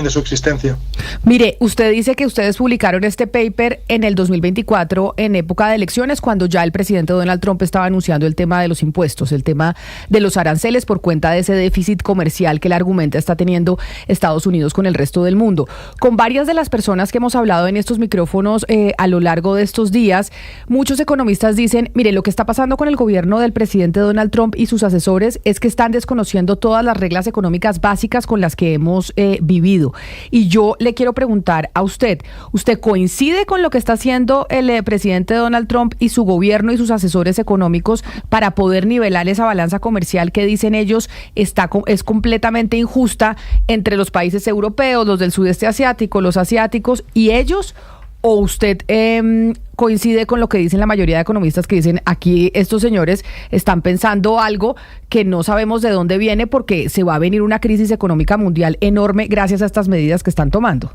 de su existencia. Mire, usted dice que ustedes publicaron este paper en el 2024, en época de elecciones, cuando ya el presidente Donald Trump estaba anunciando el tema de los impuestos, el tema de los aranceles por cuenta de ese déficit comercial que él argumenta está teniendo Estados Unidos con el resto del mundo. Con varias de las personas que hemos hablado en estos micrófonos a lo largo de estos días, muchos economistas dicen, mire, lo que está pasando con el gobierno del presidente Donald Trump y sus asesores es que están desconociendo todas las reglas económicas básicas con las que hemos vivido. Y yo le quiero preguntar a ¿usted coincide con lo que está haciendo el presidente Donald Trump y su gobierno y sus asesores económicos para poder nivelar esa balanza comercial que dicen ellos es completamente injusta entre los países europeos, los del sudeste asiático, los asiáticos y ellos? ¿O usted coincide con lo que dicen la mayoría de economistas que dicen aquí estos señores están pensando algo que no sabemos de dónde viene porque se va a venir una crisis económica mundial enorme gracias a estas medidas que están tomando?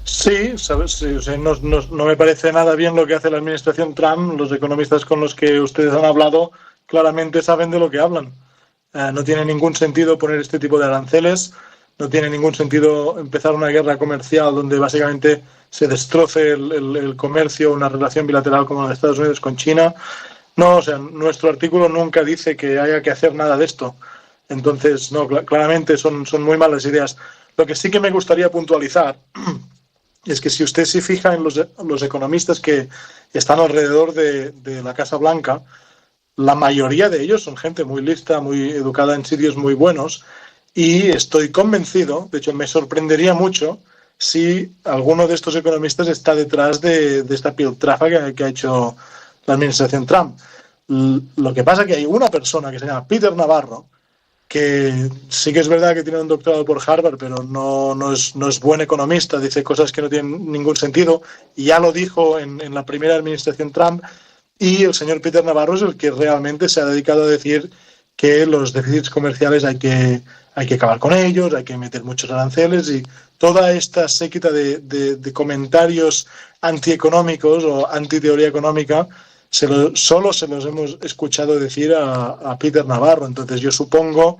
Sí, ¿sabes? Sí, o sea, no me parece nada bien lo que hace la administración Trump. Los economistas con los que ustedes han hablado claramente saben de lo que hablan. No tiene ningún sentido poner este tipo de aranceles. No tiene ningún sentido empezar una guerra comercial donde básicamente se destroce el comercio, una relación bilateral como la de Estados Unidos con China. No, o sea, nuestro artículo nunca dice que haya que hacer nada de esto. Entonces, no, claramente son muy malas ideas. Lo que sí que me gustaría puntualizar es que si usted se fija en los economistas que están alrededor de la Casa Blanca, la mayoría de ellos son gente muy lista, muy educada en sitios muy buenos. Y estoy convencido, de hecho me sorprendería mucho si alguno de estos economistas está detrás de esta piltrafa que ha hecho la administración Trump. Lo que pasa es que hay una persona que se llama Peter Navarro, que sí que es verdad que tiene un doctorado por Harvard, pero no es buen economista, dice cosas que no tienen ningún sentido, y ya lo dijo en la primera administración Trump, y el señor Peter Navarro es el que realmente se ha dedicado a decir que los déficits comerciales hay que acabar con ellos, hay que meter muchos aranceles, y toda esta séquita de comentarios antieconómicos o antiteoría económica solo se los hemos escuchado decir a Peter Navarro. Entonces yo supongo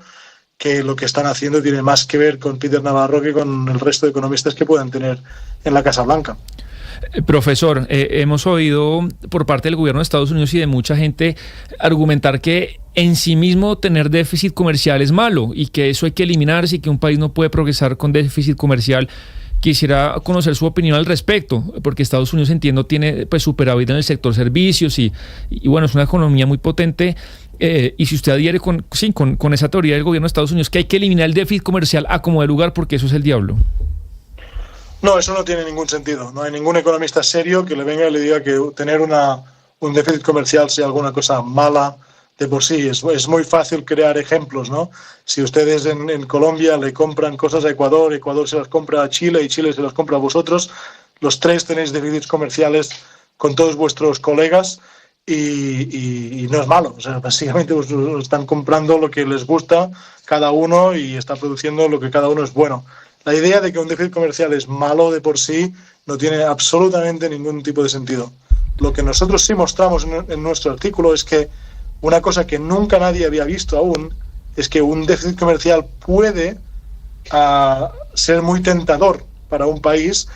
que lo que están haciendo tiene más que ver con Peter Navarro que con el resto de economistas que puedan tener en la Casa Blanca. Profesor, hemos oído por parte del gobierno de Estados Unidos y de mucha gente argumentar que en sí mismo tener déficit comercial es malo y que eso hay que eliminarse y que un país no puede progresar con déficit comercial. Quisiera conocer su opinión al respecto, porque Estados Unidos, entiendo, tiene pues superávit en el sector servicios y bueno, es una economía muy potente. Y si usted adhiere con esa teoría del gobierno de Estados Unidos que hay que eliminar el déficit comercial a como de lugar porque eso es el diablo. No, eso no tiene ningún sentido. No hay ningún economista serio que le venga y le diga que tener un déficit comercial sea alguna cosa mala, de por sí. Es muy fácil crear ejemplos, ¿no? Si ustedes en Colombia le compran cosas a Ecuador, Ecuador se las compra a Chile y Chile se las compra a vosotros, los tres tenéis déficits comerciales con todos vuestros colegas y no es malo. O sea, básicamente están comprando lo que les gusta cada uno y está produciendo lo que cada uno es bueno. La idea de que un déficit comercial es malo de por sí no tiene absolutamente ningún tipo de sentido. Lo que nosotros sí mostramos en nuestro artículo es que una cosa que nunca nadie había visto aún es que un déficit comercial puede ser muy tentador para un país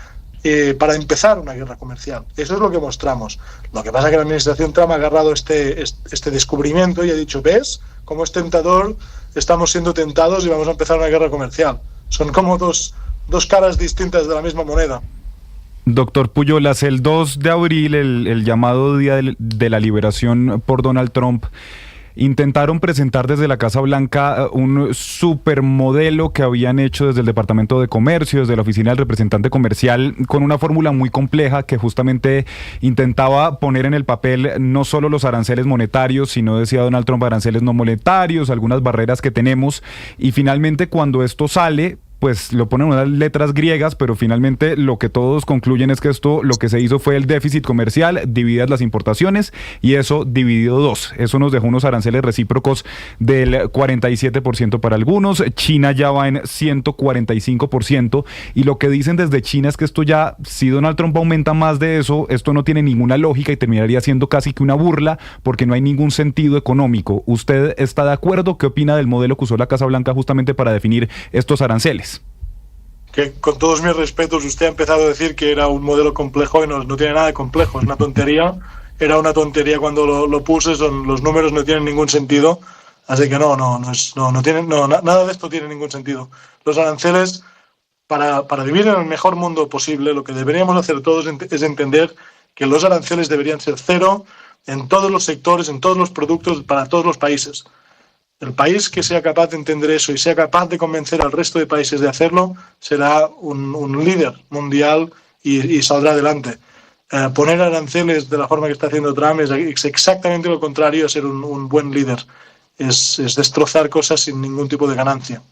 para empezar una guerra comercial. Eso es lo que mostramos. Lo que pasa es que la administración Trump ha agarrado este descubrimiento y ha dicho, ¿ves? Como es tentador, estamos siendo tentados y vamos a empezar una guerra comercial. Son como dos caras distintas de la misma moneda. Doctor Puyolas, el 2 de abril, el llamado Día de la Liberación por Donald Trump, intentaron presentar desde la Casa Blanca un supermodelo que habían hecho desde el Departamento de Comercio, desde la Oficina del Representante Comercial, con una fórmula muy compleja que justamente intentaba poner en el papel no solo los aranceles monetarios, sino, decía Donald Trump, aranceles no monetarios, algunas barreras que tenemos, y finalmente cuando esto sale, pues lo ponen unas letras griegas, pero finalmente lo que todos concluyen es que esto lo que se hizo fue el déficit comercial, divididas las importaciones, y eso dividido 2. Eso nos dejó unos aranceles recíprocos del 47% para algunos, China ya va en 145%, y lo que dicen desde China es que esto ya, si Donald Trump aumenta más de eso, esto no tiene ninguna lógica y terminaría siendo casi que una burla, porque no hay ningún sentido económico. ¿Usted está de acuerdo? ¿Qué opina del modelo que usó la Casa Blanca justamente para definir estos aranceles? Que con todos mis respetos, usted ha empezado a decir que era un modelo complejo y no tiene nada de complejo, es una tontería. Era una tontería cuando lo puse, los números no tienen ningún sentido, así que nada de esto tiene ningún sentido. Los aranceles, para vivir en el mejor mundo posible, lo que deberíamos hacer todos es entender que los aranceles deberían ser cero en todos los sectores, en todos los productos, para todos los países. El país que sea capaz de entender eso y sea capaz de convencer al resto de países de hacerlo será un líder mundial y saldrá adelante. Poner aranceles de la forma que está haciendo Trump es exactamente lo contrario a ser un buen líder. Es destrozar cosas sin ningún tipo de ganancia.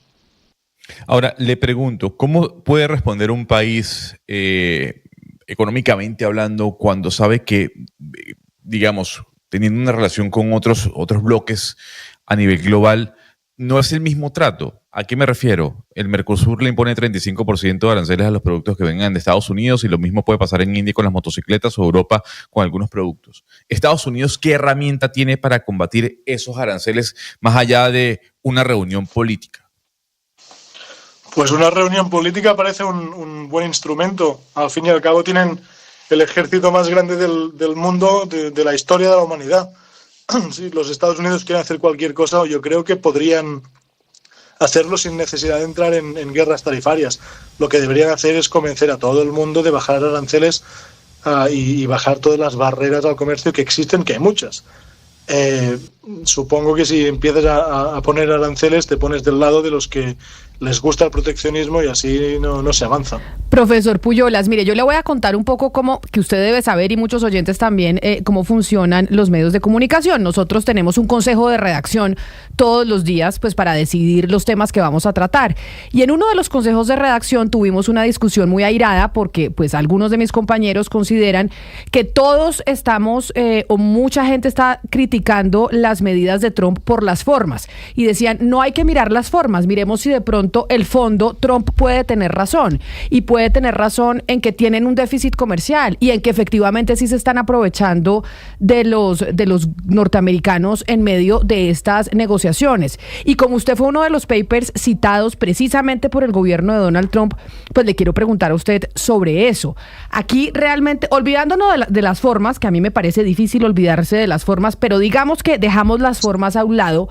Ahora, le pregunto, ¿cómo puede responder un país económicamente hablando cuando sabe que, digamos, teniendo una relación con otros bloques a nivel global, no es el mismo trato? ¿A qué me refiero? El Mercosur le impone 35% de aranceles a los productos que vengan de Estados Unidos y lo mismo puede pasar en India con las motocicletas o Europa con algunos productos. ¿Estados Unidos qué herramienta tiene para combatir esos aranceles más allá de una reunión política? Pues una reunión política parece un buen instrumento. Al fin y al cabo tienen el ejército más grande del mundo, de la historia de la humanidad. Si los Estados Unidos quieren hacer cualquier cosa, yo creo que podrían hacerlo sin necesidad de entrar en guerras tarifarias. Lo que deberían hacer es convencer a todo el mundo de bajar aranceles y bajar todas las barreras al comercio que existen, que hay muchas. Supongo que si empiezas a poner aranceles, te pones del lado de los que les gusta el proteccionismo y así no se avanza. Profesor Puyolas, mire, yo le voy a contar un poco cómo, que usted debe saber y muchos oyentes también, cómo funcionan los medios de comunicación. Nosotros tenemos un consejo de redacción todos los días, pues para decidir los temas que vamos a tratar. Y en uno de los consejos de redacción tuvimos una discusión muy airada porque pues algunos de mis compañeros consideran que todos estamos, o mucha gente está criticando las medidas de Trump por las formas. Y decían, no hay que mirar las formas, miremos si de pronto el fondo Trump puede tener razón. Y puede tener razón en que tienen un déficit comercial y en que efectivamente sí se están aprovechando de los norteamericanos en medio de estas negociaciones. Y como usted fue uno de los papers citados precisamente por el gobierno de Donald Trump, pues le quiero preguntar a usted sobre eso. Aquí realmente, olvidándonos de las formas, que a mí me parece difícil olvidarse de las formas, pero digamos que dejamos las formas a un lado,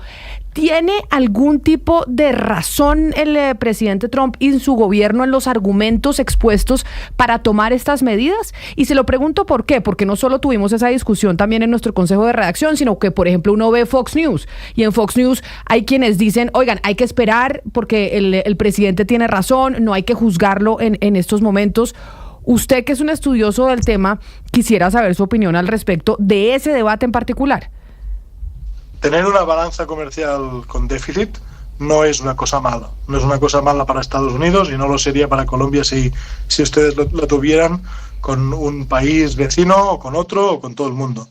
¿tiene algún tipo de razón el presidente Trump y su gobierno en los argumentos expuestos para tomar estas medidas? Y se lo pregunto ¿por qué? Porque no solo tuvimos esa discusión también en nuestro consejo de redacción, sino que, por ejemplo, uno ve Fox News y en Fox News hay quienes dicen, oigan, hay que esperar porque el presidente tiene razón, no hay que juzgarlo en estos momentos. Usted, que es un estudioso del tema, quisiera saber su opinión al respecto de ese debate en particular. tener una balanza comercial con déficit no es una cosa mala. No es una cosa mala para Estados Unidos y no lo sería para Colombia si ustedes lo tuvieran con un país vecino o con otro o con todo el mundo.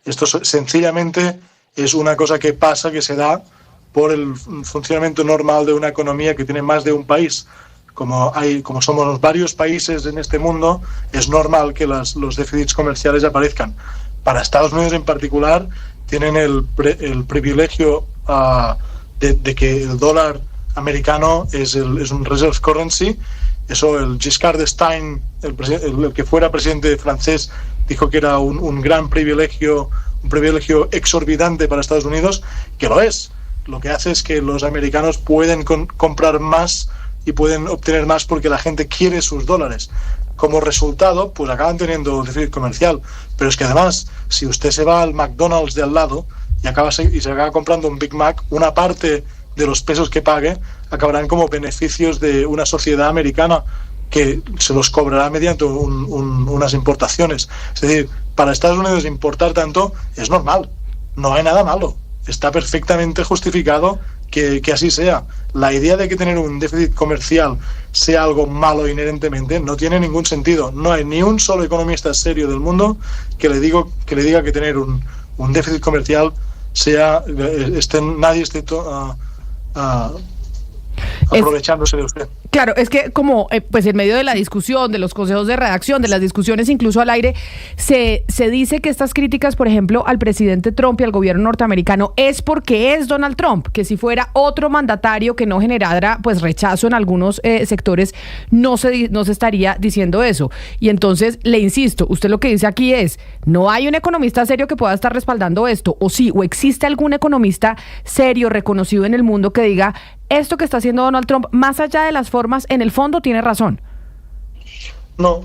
Esto sencillamente es una cosa que pasa, que se da por el funcionamiento normal de una economía que tiene más de un país. Como somos varios países en este mundo, es normal que los déficits comerciales aparezcan. Para Estados Unidos en particular, tienen el privilegio de que el dólar americano es un reserve currency. Eso el Giscard d'Estaing, el que fuera presidente francés, dijo que era un gran privilegio, un privilegio exorbitante para Estados Unidos, que lo es. Lo que hace es que los americanos pueden comprar más y pueden obtener más porque la gente quiere sus dólares. Como resultado, pues acaban teniendo déficit comercial. Pero es que además, si usted se va al McDonald's de al lado y se acaba comprando un Big Mac, una parte de los pesos que pague acabarán como beneficios de una sociedad americana que se los cobrará mediante unas importaciones. Es decir, para Estados Unidos importar tanto es normal, no hay nada malo. Está perfectamente justificado que así sea. La idea de que tener un déficit comercial sea algo malo inherentemente no tiene ningún sentido. No hay ni un solo economista serio del mundo que le diga que tener un déficit comercial nadie esté aprovechándose de usted. Claro, es que como pues en medio de la discusión, de los consejos de redacción, de las discusiones incluso al aire, se dice que estas críticas, por ejemplo, al presidente Trump y al gobierno norteamericano es porque es Donald Trump, que si fuera otro mandatario que no generara pues rechazo en algunos sectores, no se estaría diciendo eso. Y entonces, le insisto, usted lo que dice aquí es, no hay un economista serio que pueda estar respaldando esto, o sí, o existe algún economista serio, reconocido en el mundo que diga, esto que está haciendo Donald Trump, más allá de las formas, en el fondo tiene razón. No.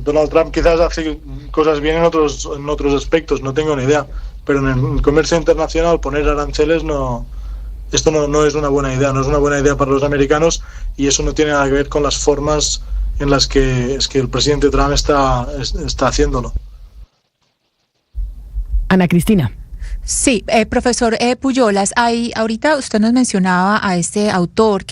Donald Trump quizás hace cosas bien en otros aspectos, no tengo ni idea. Pero en el comercio internacional poner aranceles esto no es una buena idea. No es una buena idea para los americanos y eso no tiene nada que ver con las formas en las que el presidente Trump está haciéndolo. Ana Cristina. Sí, profesor Puyolas, ahorita usted nos mencionaba a este autor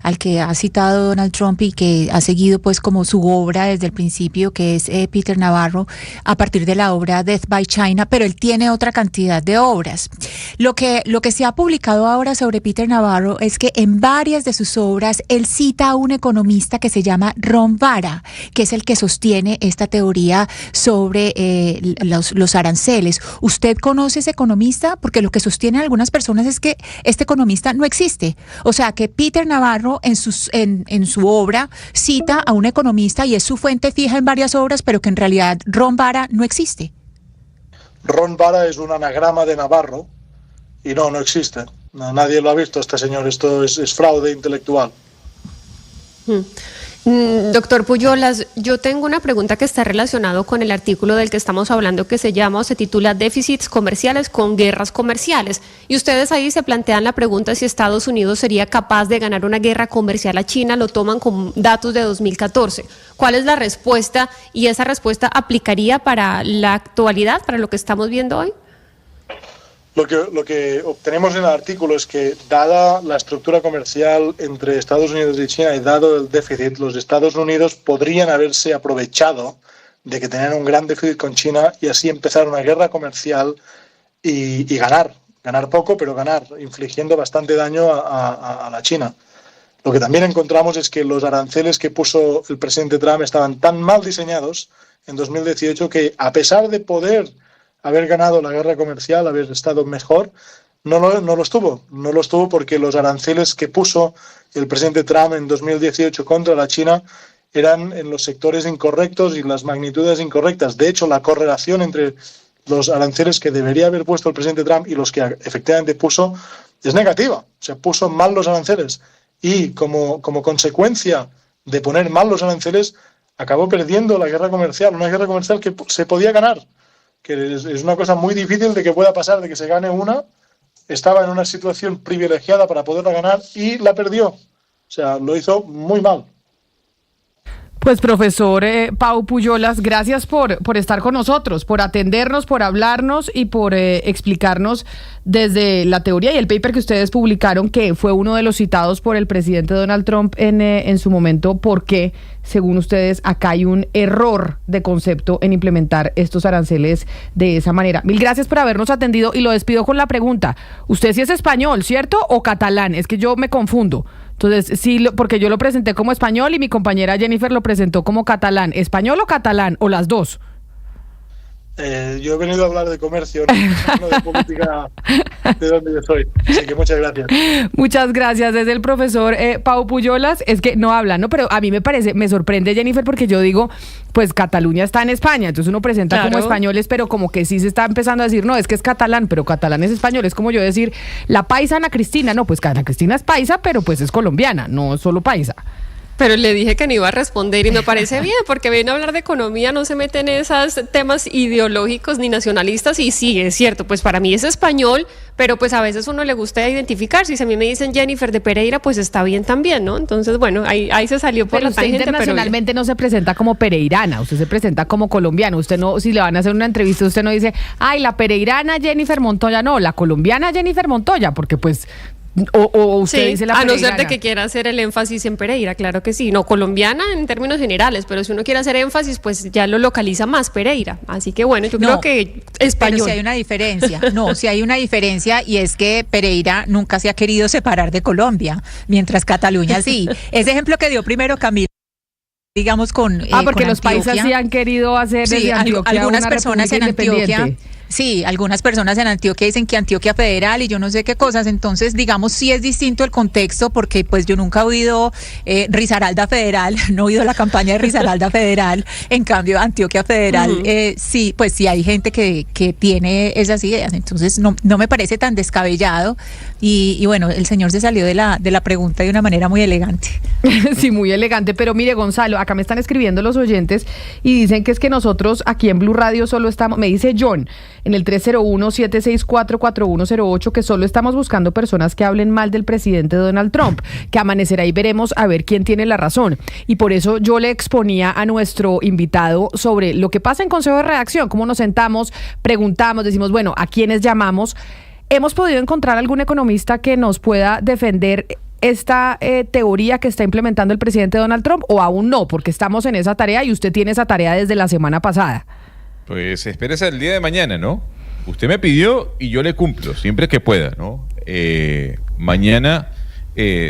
al que ha citado Donald Trump y que ha seguido pues como su obra desde el principio, que es Peter Navarro, a partir de la obra Death by China, pero él tiene otra cantidad de obras. Lo que se ha publicado ahora sobre Peter Navarro es que en varias de sus obras él cita a un economista que se llama Ron Vara, que es el que sostiene esta teoría sobre los aranceles. ¿Usted conoce ese economista? Porque lo que sostienen algunas personas es que este economista no existe. O sea, que Peter Navarro en su obra cita a un economista y es su fuente fija en varias obras, pero que en realidad Ron Vara no existe. Ron Vara es un anagrama de Navarro y no existe. Nadie lo ha visto, este señor. Esto es fraude intelectual. Doctor Puyolas, yo tengo una pregunta que está relacionado con el artículo del que estamos hablando, que se llama o se titula Déficits comerciales con guerras comerciales. Y ustedes ahí se plantean la pregunta si Estados Unidos sería capaz de ganar una guerra comercial a China, lo toman con datos de 2014. ¿Cuál es la respuesta? ¿Y esa respuesta aplicaría para la actualidad, para lo que estamos viendo hoy? Lo que obtenemos en el artículo es que, dada la estructura comercial entre Estados Unidos y China y dado el déficit, los Estados Unidos podrían haberse aprovechado de que tenían un gran déficit con China y así empezar una guerra comercial y ganar poco, pero ganar, infligiendo bastante daño a la China. Lo que también encontramos es que los aranceles que puso el presidente Trump estaban tan mal diseñados en 2018 que, a pesar de poder haber ganado la guerra comercial, haber estado mejor, no lo estuvo. No lo estuvo porque los aranceles que puso el presidente Trump en 2018 contra la China eran en los sectores incorrectos y las magnitudes incorrectas. De hecho, la correlación entre los aranceles que debería haber puesto el presidente Trump y los que efectivamente puso es negativa. O sea, puso mal los aranceles y como consecuencia de poner mal los aranceles acabó perdiendo la guerra comercial, una guerra comercial que se podía ganar, que es una cosa muy difícil de que pueda pasar, de que se gane una. Estaba en una situación privilegiada para poderla ganar y la perdió. O sea, lo hizo muy mal. Pues profesor Pau Puyolas, gracias por estar con nosotros, por atendernos, por hablarnos y por explicarnos desde la teoría y el paper que ustedes publicaron, que fue uno de los citados por el presidente Donald Trump en su momento, por qué, según ustedes, acá hay un error de concepto en implementar estos aranceles de esa manera. Mil gracias por habernos atendido y lo despido con la pregunta. ¿Usted sí es español, cierto, o catalán? Es que yo me confundo. Entonces, sí, porque yo lo presenté como español y mi compañera Jennifer lo presentó como catalán. ¿Español o catalán? ¿O las dos? Yo he venido a hablar de comercio, no de política de donde yo soy. Así que muchas gracias. Muchas gracias. Es el profesor Pau Puyolas. Es que no habla, ¿no? Pero a mí me sorprende, Jennifer, porque yo digo, pues Cataluña está en España. Entonces uno presenta como españoles, pero como que sí se está empezando a decir, no, es que es catalán, pero catalán es español. Es como yo decir, la paisa Ana Cristina. No, pues Ana Cristina es paisa, pero pues es colombiana, no solo paisa. Pero le dije que no iba a responder y me parece bien, porque viene a hablar de economía, no se mete en esos temas ideológicos ni nacionalistas. Y sí, es cierto, pues para mí es español, pero pues a veces uno le gusta identificarse. Si a mí me dicen Jennifer de Pereira, pues está bien también, ¿no? Entonces, bueno, ahí se salió por pero la tangente. Internacionalmente no se presenta como pereirana, usted se presenta como colombiano. Usted no, si le van a hacer una entrevista, usted no dice, ay, la pereirana Jennifer Montoya, no, la colombiana Jennifer Montoya, porque pues... O usted dice la pereirana. A no ser de que quiera hacer el énfasis en Pereira, claro que sí. No, colombiana en términos generales, pero si uno quiere hacer énfasis, pues ya lo localiza más Pereira. Así que bueno, yo creo que español. Pero si hay una diferencia, si hay una diferencia, y es que Pereira nunca se ha querido separar de Colombia, mientras Cataluña sí. Ese ejemplo que dio primero Camila, digamos con porque con los países sí han querido hacer desde Antioquia algunas una personas en Antioquia. Sí, algunas personas en Antioquia dicen que Antioquia federal y yo no sé qué cosas. Entonces, digamos, sí es distinto el contexto, porque pues yo nunca he oído Risaralda federal, no he oído la campaña de Risaralda federal. En cambio, Antioquia federal, sí, pues sí hay gente que tiene esas ideas. Entonces, no me parece tan descabellado. Y bueno, el señor se salió de la pregunta de una manera muy elegante. Sí, muy elegante. Pero mire, Gonzalo, acá me están escribiendo los oyentes y dicen que es que nosotros aquí en Blue Radio solo estamos, me dice John, en el 301-764-4108, que solo estamos buscando personas que hablen mal del presidente Donald Trump, que amanecerá y veremos a ver quién tiene la razón. Y por eso yo le exponía a nuestro invitado sobre lo que pasa en Consejo de Redacción, cómo nos sentamos, preguntamos, decimos, bueno, ¿a quiénes llamamos? ¿Hemos podido encontrar algún economista que nos pueda defender esta teoría que está implementando el presidente Donald Trump, o aún no? Porque estamos en esa tarea y usted tiene esa tarea desde la semana pasada. Pues espérese el día de mañana, ¿no? Usted me pidió y yo le cumplo, siempre que pueda, ¿no? Mañana,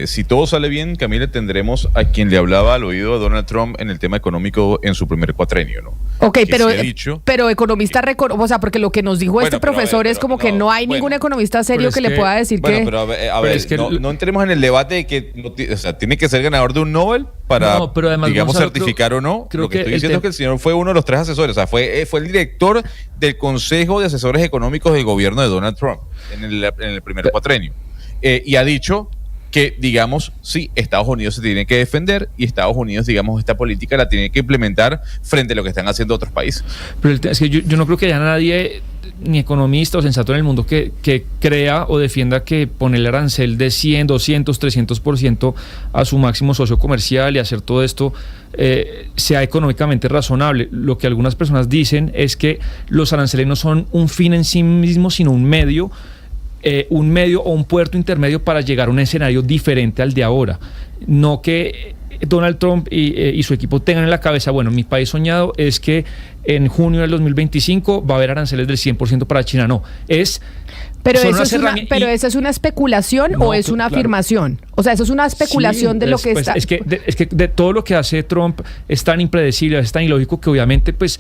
si todo sale bien, Camila, tendremos a quien le hablaba al oído a Donald Trump en el tema económico en su primer cuatrienio, ¿no? Ok, pero economista, o sea, porque lo que nos dijo este profesor es como que no hay ningún economista serio que le pueda decir que... Pero a ver, es que no entremos en el debate de que, o sea, tiene que ser ganador de un Nobel para, pero además, digamos, Gonzalo, certificar o no. Lo que estoy diciendo es que el señor fue uno de los 3 asesores, o sea, fue el director del Consejo de Asesores Económicos del gobierno de Donald Trump en el primer cuatrenio. Y ha dicho que, digamos, sí, Estados Unidos se tiene que defender y Estados Unidos, digamos, esta política la tiene que implementar frente a lo que están haciendo otros países. Pero es que yo no creo que haya nadie, ni economista o sensato en el mundo, que crea o defienda que ponerle arancel de 100, 200, 300% a su máximo socio comercial y hacer todo esto sea económicamente razonable. Lo que algunas personas dicen es que los aranceles no son un fin en sí mismo, sino un medio o un puerto intermedio para llegar a un escenario diferente al de ahora. No que Donald Trump y su equipo tengan en la cabeza, bueno, mi país soñado es que en junio del 2025 va a haber aranceles del 100% para China. No, Pero ¿eso es una especulación o es una afirmación? O sea, eso es una especulación de lo que está... Es que de todo lo que hace Trump es tan impredecible, es tan ilógico que obviamente pues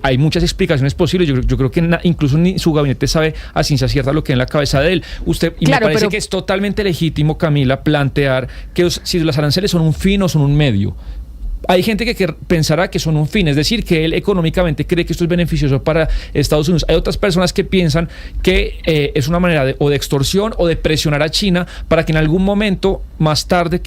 hay muchas explicaciones posibles. Yo creo que incluso ni su gabinete sabe a ciencia cierta lo que hay en la cabeza de él. Me parece que es totalmente legítimo, Camila, plantear que si los aranceles son un fin o son un medio. Hay gente que pensará que son un fin, es decir, que él económicamente cree que esto es beneficioso para Estados Unidos. Hay otras personas que piensan que es una manera de extorsión o de presionar a China para que en algún momento, más tarde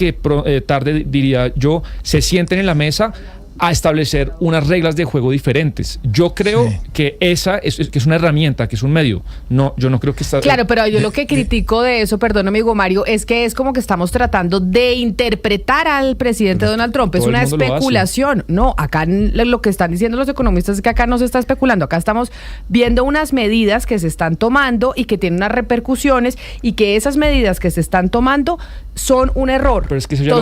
diría yo, se sienten en la mesa, a establecer unas reglas de juego diferentes. Yo creo que esa que es una herramienta, que es un medio. No, yo no creo que está... Claro, pero yo lo que critico de eso, perdón, amigo Mario, es que es como que estamos tratando de interpretar al presidente Donald Trump. Es una especulación. No, acá lo que están diciendo los economistas es que acá no se está especulando. Acá estamos viendo unas medidas que se están tomando y que tienen unas repercusiones, y que esas medidas que se están tomando son un error. Pero es que eso ya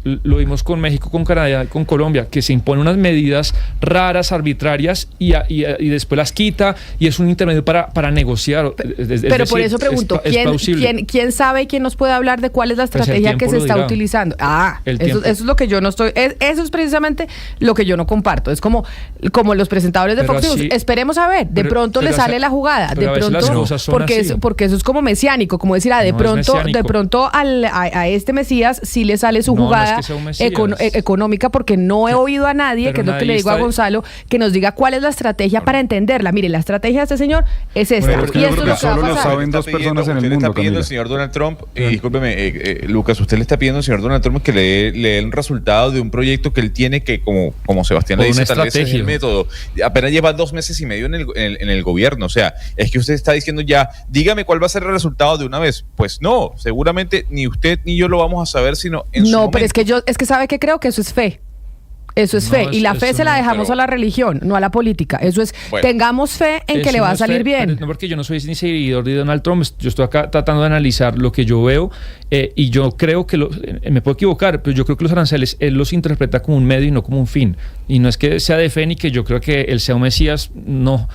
lo vimos con México, con Canadá, con Colombia, que se imponen unas medidas raras, arbitrarias, y después las quita, y es un intermedio para negociar. Pero decir, por eso pregunto, ¿quién sabe, quién nos puede hablar de cuál es la estrategia que se está utilizando? Eso es lo que yo no estoy... Eso es precisamente lo que yo no comparto. Es como los presentadores de Fox News. Esperemos a ver, de pronto le sale la jugada, de pronto, porque eso es como mesiánico, como decir, de pronto a este Mesías sí le sale su jugada económica, porque no he oído a nadie, que es lo que le digo a Gonzalo, que nos diga cuál es la estrategia para entenderla. Mire, la estrategia de este señor es esta. Y esto es lo que solo lo saben dos personas en el mundo. Usted le está pidiendo al señor Donald Trump, discúlpeme, Lucas, usted le está pidiendo al señor Donald Trump que le dé un resultado de un proyecto que él tiene, que como Sebastián le dice, tal vez es el método. Apenas lleva 2 meses y medio en el gobierno. O sea, es que usted está diciendo ya, dígame cuál va a ser el resultado de una vez. Pues no, seguramente ni usted ni yo lo vamos a saber, sino en su momento. Pero es que sabe que creo que eso es fe. Eso es fe, y la fe se la dejamos a la religión, no a la política. Eso es, tengamos fe en que le va a salir bien. No, porque yo no soy ni seguidor de Donald Trump, yo estoy acá tratando de analizar lo que yo veo, y yo creo que, me puedo equivocar, pero yo creo que los aranceles él los interpreta como un medio y no como un fin. Y no es que sea de fe ni que yo creo que él sea un Mesías, no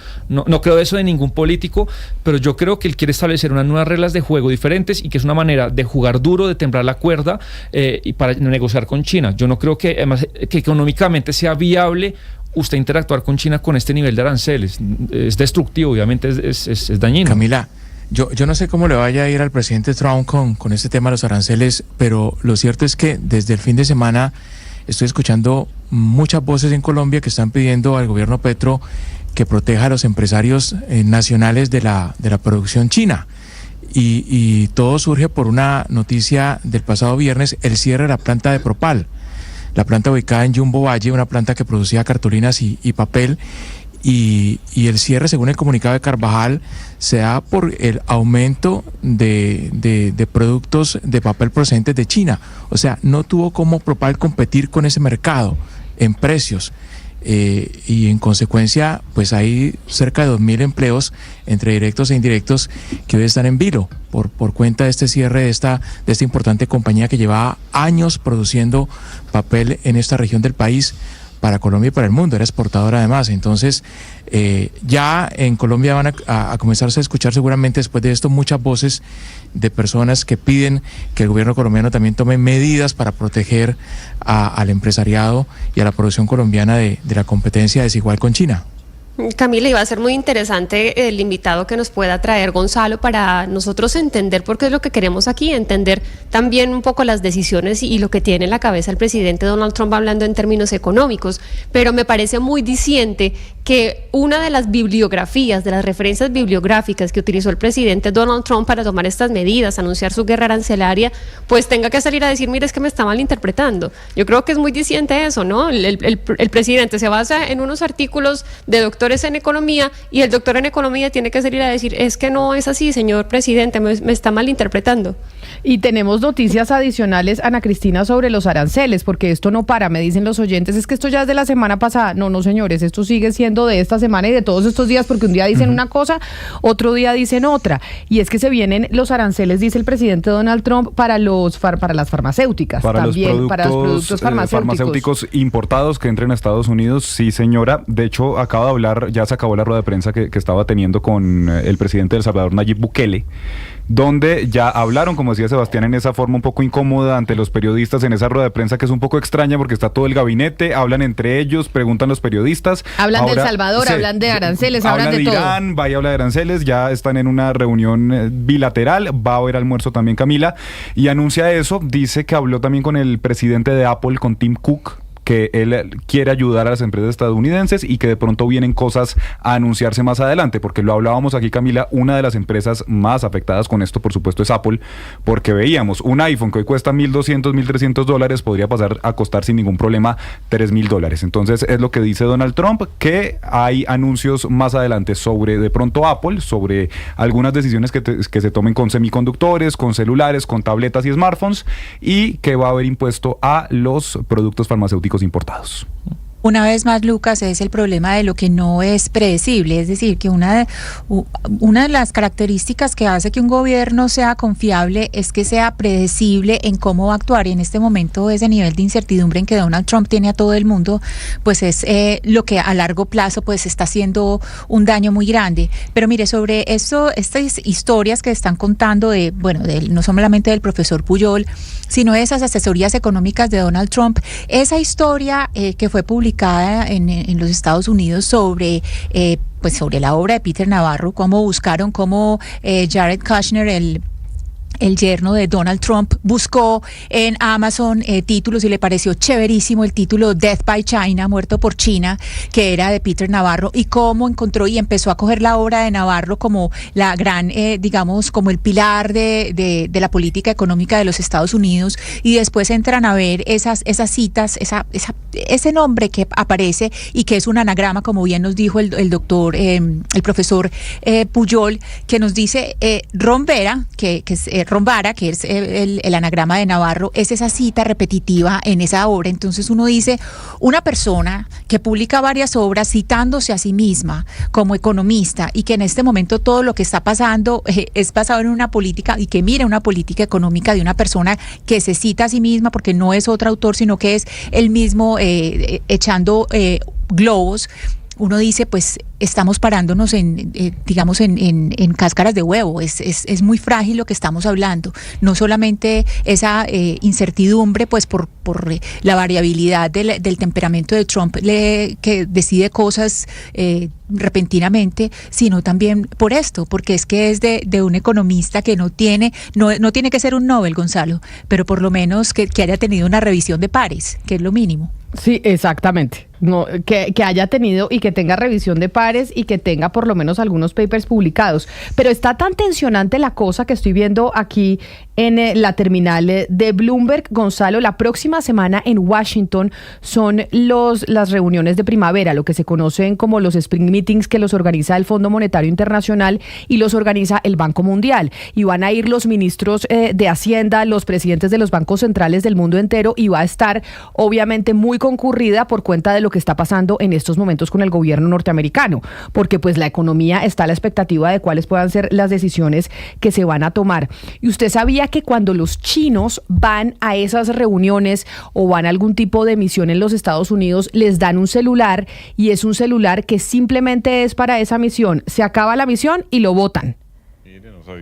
creo eso de ningún político, pero yo creo que él quiere establecer unas nuevas reglas de juego diferentes, y que es una manera de jugar duro, de temblar la cuerda, y para negociar con China. Yo no creo que, además, que económicamente sea viable usted interactuar con China con este nivel de aranceles. Es destructivo, obviamente es dañino. Camila, yo no sé cómo le vaya a ir al presidente Trump con este tema de los aranceles, pero lo cierto es que desde el fin de semana estoy escuchando muchas voces en Colombia que están pidiendo al gobierno Petro que proteja a los empresarios nacionales de la producción china. Y todo surge por una noticia del pasado viernes, el cierre de la planta de Propal. La planta ubicada en Jumbo Valle, una planta que producía cartulinas y papel, y el cierre, según el comunicado de Carvajal, se da por el aumento de productos de papel procedentes de China. O sea, no tuvo cómo Propal competir con ese mercado en precios. Y en consecuencia, pues hay cerca de 2.000 empleos entre directos e indirectos que hoy están en vilo por cuenta de este cierre de esta importante compañía que llevaba años produciendo papel en esta región del país para Colombia y para el mundo, era exportadora además. Entonces, ya en Colombia van a comenzarse a escuchar seguramente después de esto muchas voces de personas que piden que el gobierno colombiano también tome medidas para proteger al empresariado y a la producción colombiana de la competencia desigual con China. Camila, iba a ser muy interesante el invitado que nos pueda traer Gonzalo para nosotros entender, porque es lo que queremos aquí, entender también un poco las decisiones y lo que tiene en la cabeza el presidente Donald Trump hablando en términos económicos. Pero me parece muy diciente que una de las bibliografías, de las referencias bibliográficas que utilizó el presidente Donald Trump para tomar estas medidas, anunciar su guerra arancelaria, pues tenga que salir a decir, mire, es que me está malinterpretando. Yo creo que es muy diciente eso, ¿no? El presidente se basa en unos artículos de doctores en economía, y el doctor en economía tiene que salir a decir, es que no es así, señor presidente, me está malinterpretando. Y tenemos noticias adicionales, Ana Cristina, sobre los aranceles, porque esto no para, me dicen los oyentes, es que esto ya es de la semana pasada. No, señores, esto sigue siendo de esta semana y de todos estos días, porque un día dicen una cosa, otro día dicen otra. Y es que se vienen los aranceles, dice el presidente Donald Trump, para las farmacéuticas, para los productos farmacéuticos importados que entren a Estados Unidos. Sí, señora. De hecho, acaba de hablar, ya se acabó la rueda de prensa que estaba teniendo con el presidente de El Salvador, Nayib Bukele, donde ya hablaron, como decía Sebastián, en esa forma un poco incómoda ante los periodistas, en esa rueda de prensa que es un poco extraña porque está todo el gabinete, hablan entre ellos, preguntan los periodistas. Hablan de El Salvador, hablan de aranceles, hablan de todo. Irán, vaya a hablar de aranceles, ya están en una reunión bilateral, va a haber almuerzo también Camila, y anuncia eso, dice que habló también con el presidente de Apple, con Tim Cook, que él quiere ayudar a las empresas estadounidenses y que de pronto vienen cosas a anunciarse más adelante, porque lo hablábamos aquí, Camila, una de las empresas más afectadas con esto, por supuesto, es Apple, porque veíamos un iPhone que hoy cuesta $1,200, $1,300, podría pasar a costar sin ningún problema $3,000. Entonces es lo que dice Donald Trump, que hay anuncios más adelante sobre de pronto Apple, sobre algunas decisiones que se tomen con semiconductores, con celulares, con tabletas y smartphones, y que va a haber impuesto a los productos farmacéuticos importados. Una vez más, Lucas, es el problema de lo que no es predecible, es decir, que una de las características que hace que un gobierno sea confiable es que sea predecible en cómo va a actuar, y en este momento ese nivel de incertidumbre en que Donald Trump tiene a todo el mundo, pues es lo que a largo plazo pues está haciendo un daño muy grande. Pero mire, sobre esto, estas historias que están contando no solamente del profesor Pujol, sino de esas asesorías económicas de Donald Trump, esa historia que fue publicada en los Estados Unidos sobre la obra de Peter Navarro, cómo buscaron, cómo Jared Kushner, el yerno de Donald Trump, buscó en Amazon títulos y le pareció chéverísimo el título Death by China, Muerto por China, que era de Peter Navarro, y cómo encontró y empezó a coger la obra de Navarro como la gran, como el pilar de la política económica de los Estados Unidos, y después entran a ver esas citas, ese nombre que aparece y que es un anagrama, como bien nos dijo el doctor, el profesor Pujol, que nos dice Ron Vara, que es el anagrama de Navarro, es esa cita repetitiva en esa obra. Entonces uno dice, una persona que publica varias obras citándose a sí misma como economista, y que en este momento todo lo que está pasando es basado en una política, y que mira una política económica de una persona que se cita a sí misma porque no es otro autor, sino que es el mismo echando globos. Uno dice, pues estamos parándonos en cáscaras de huevo. Es muy frágil lo que estamos hablando. No solamente esa incertidumbre, pues por la variabilidad del temperamento de Trump, que decide cosas repentinamente, sino también por esto, porque es que es de un economista que no tiene que ser un Nobel, Gonzalo, pero por lo menos que haya tenido una revisión de pares, que es lo mínimo. Sí, exactamente. No, que haya tenido y que tenga revisión de pares y que tenga por lo menos algunos papers publicados. Pero está tan tensionante la cosa que estoy viendo aquí en la terminal de Bloomberg, Gonzalo. La próxima semana en Washington son las reuniones de primavera, lo que se conocen como los Spring Meetings, que los organiza el Fondo Monetario Internacional y los organiza el Banco Mundial. Y van a ir los ministros de Hacienda, los presidentes de los bancos centrales del mundo entero, y va a estar obviamente muy concurrida por cuenta de lo que está pasando en estos momentos con el gobierno norteamericano, porque pues la economía está a la expectativa de cuáles puedan ser las decisiones que se van a tomar. Y usted sabía que cuando los chinos van a esas reuniones o van a algún tipo de misión en los Estados Unidos, les dan un celular, y es un celular que simplemente es para esa misión. Se acaba la misión y lo botan.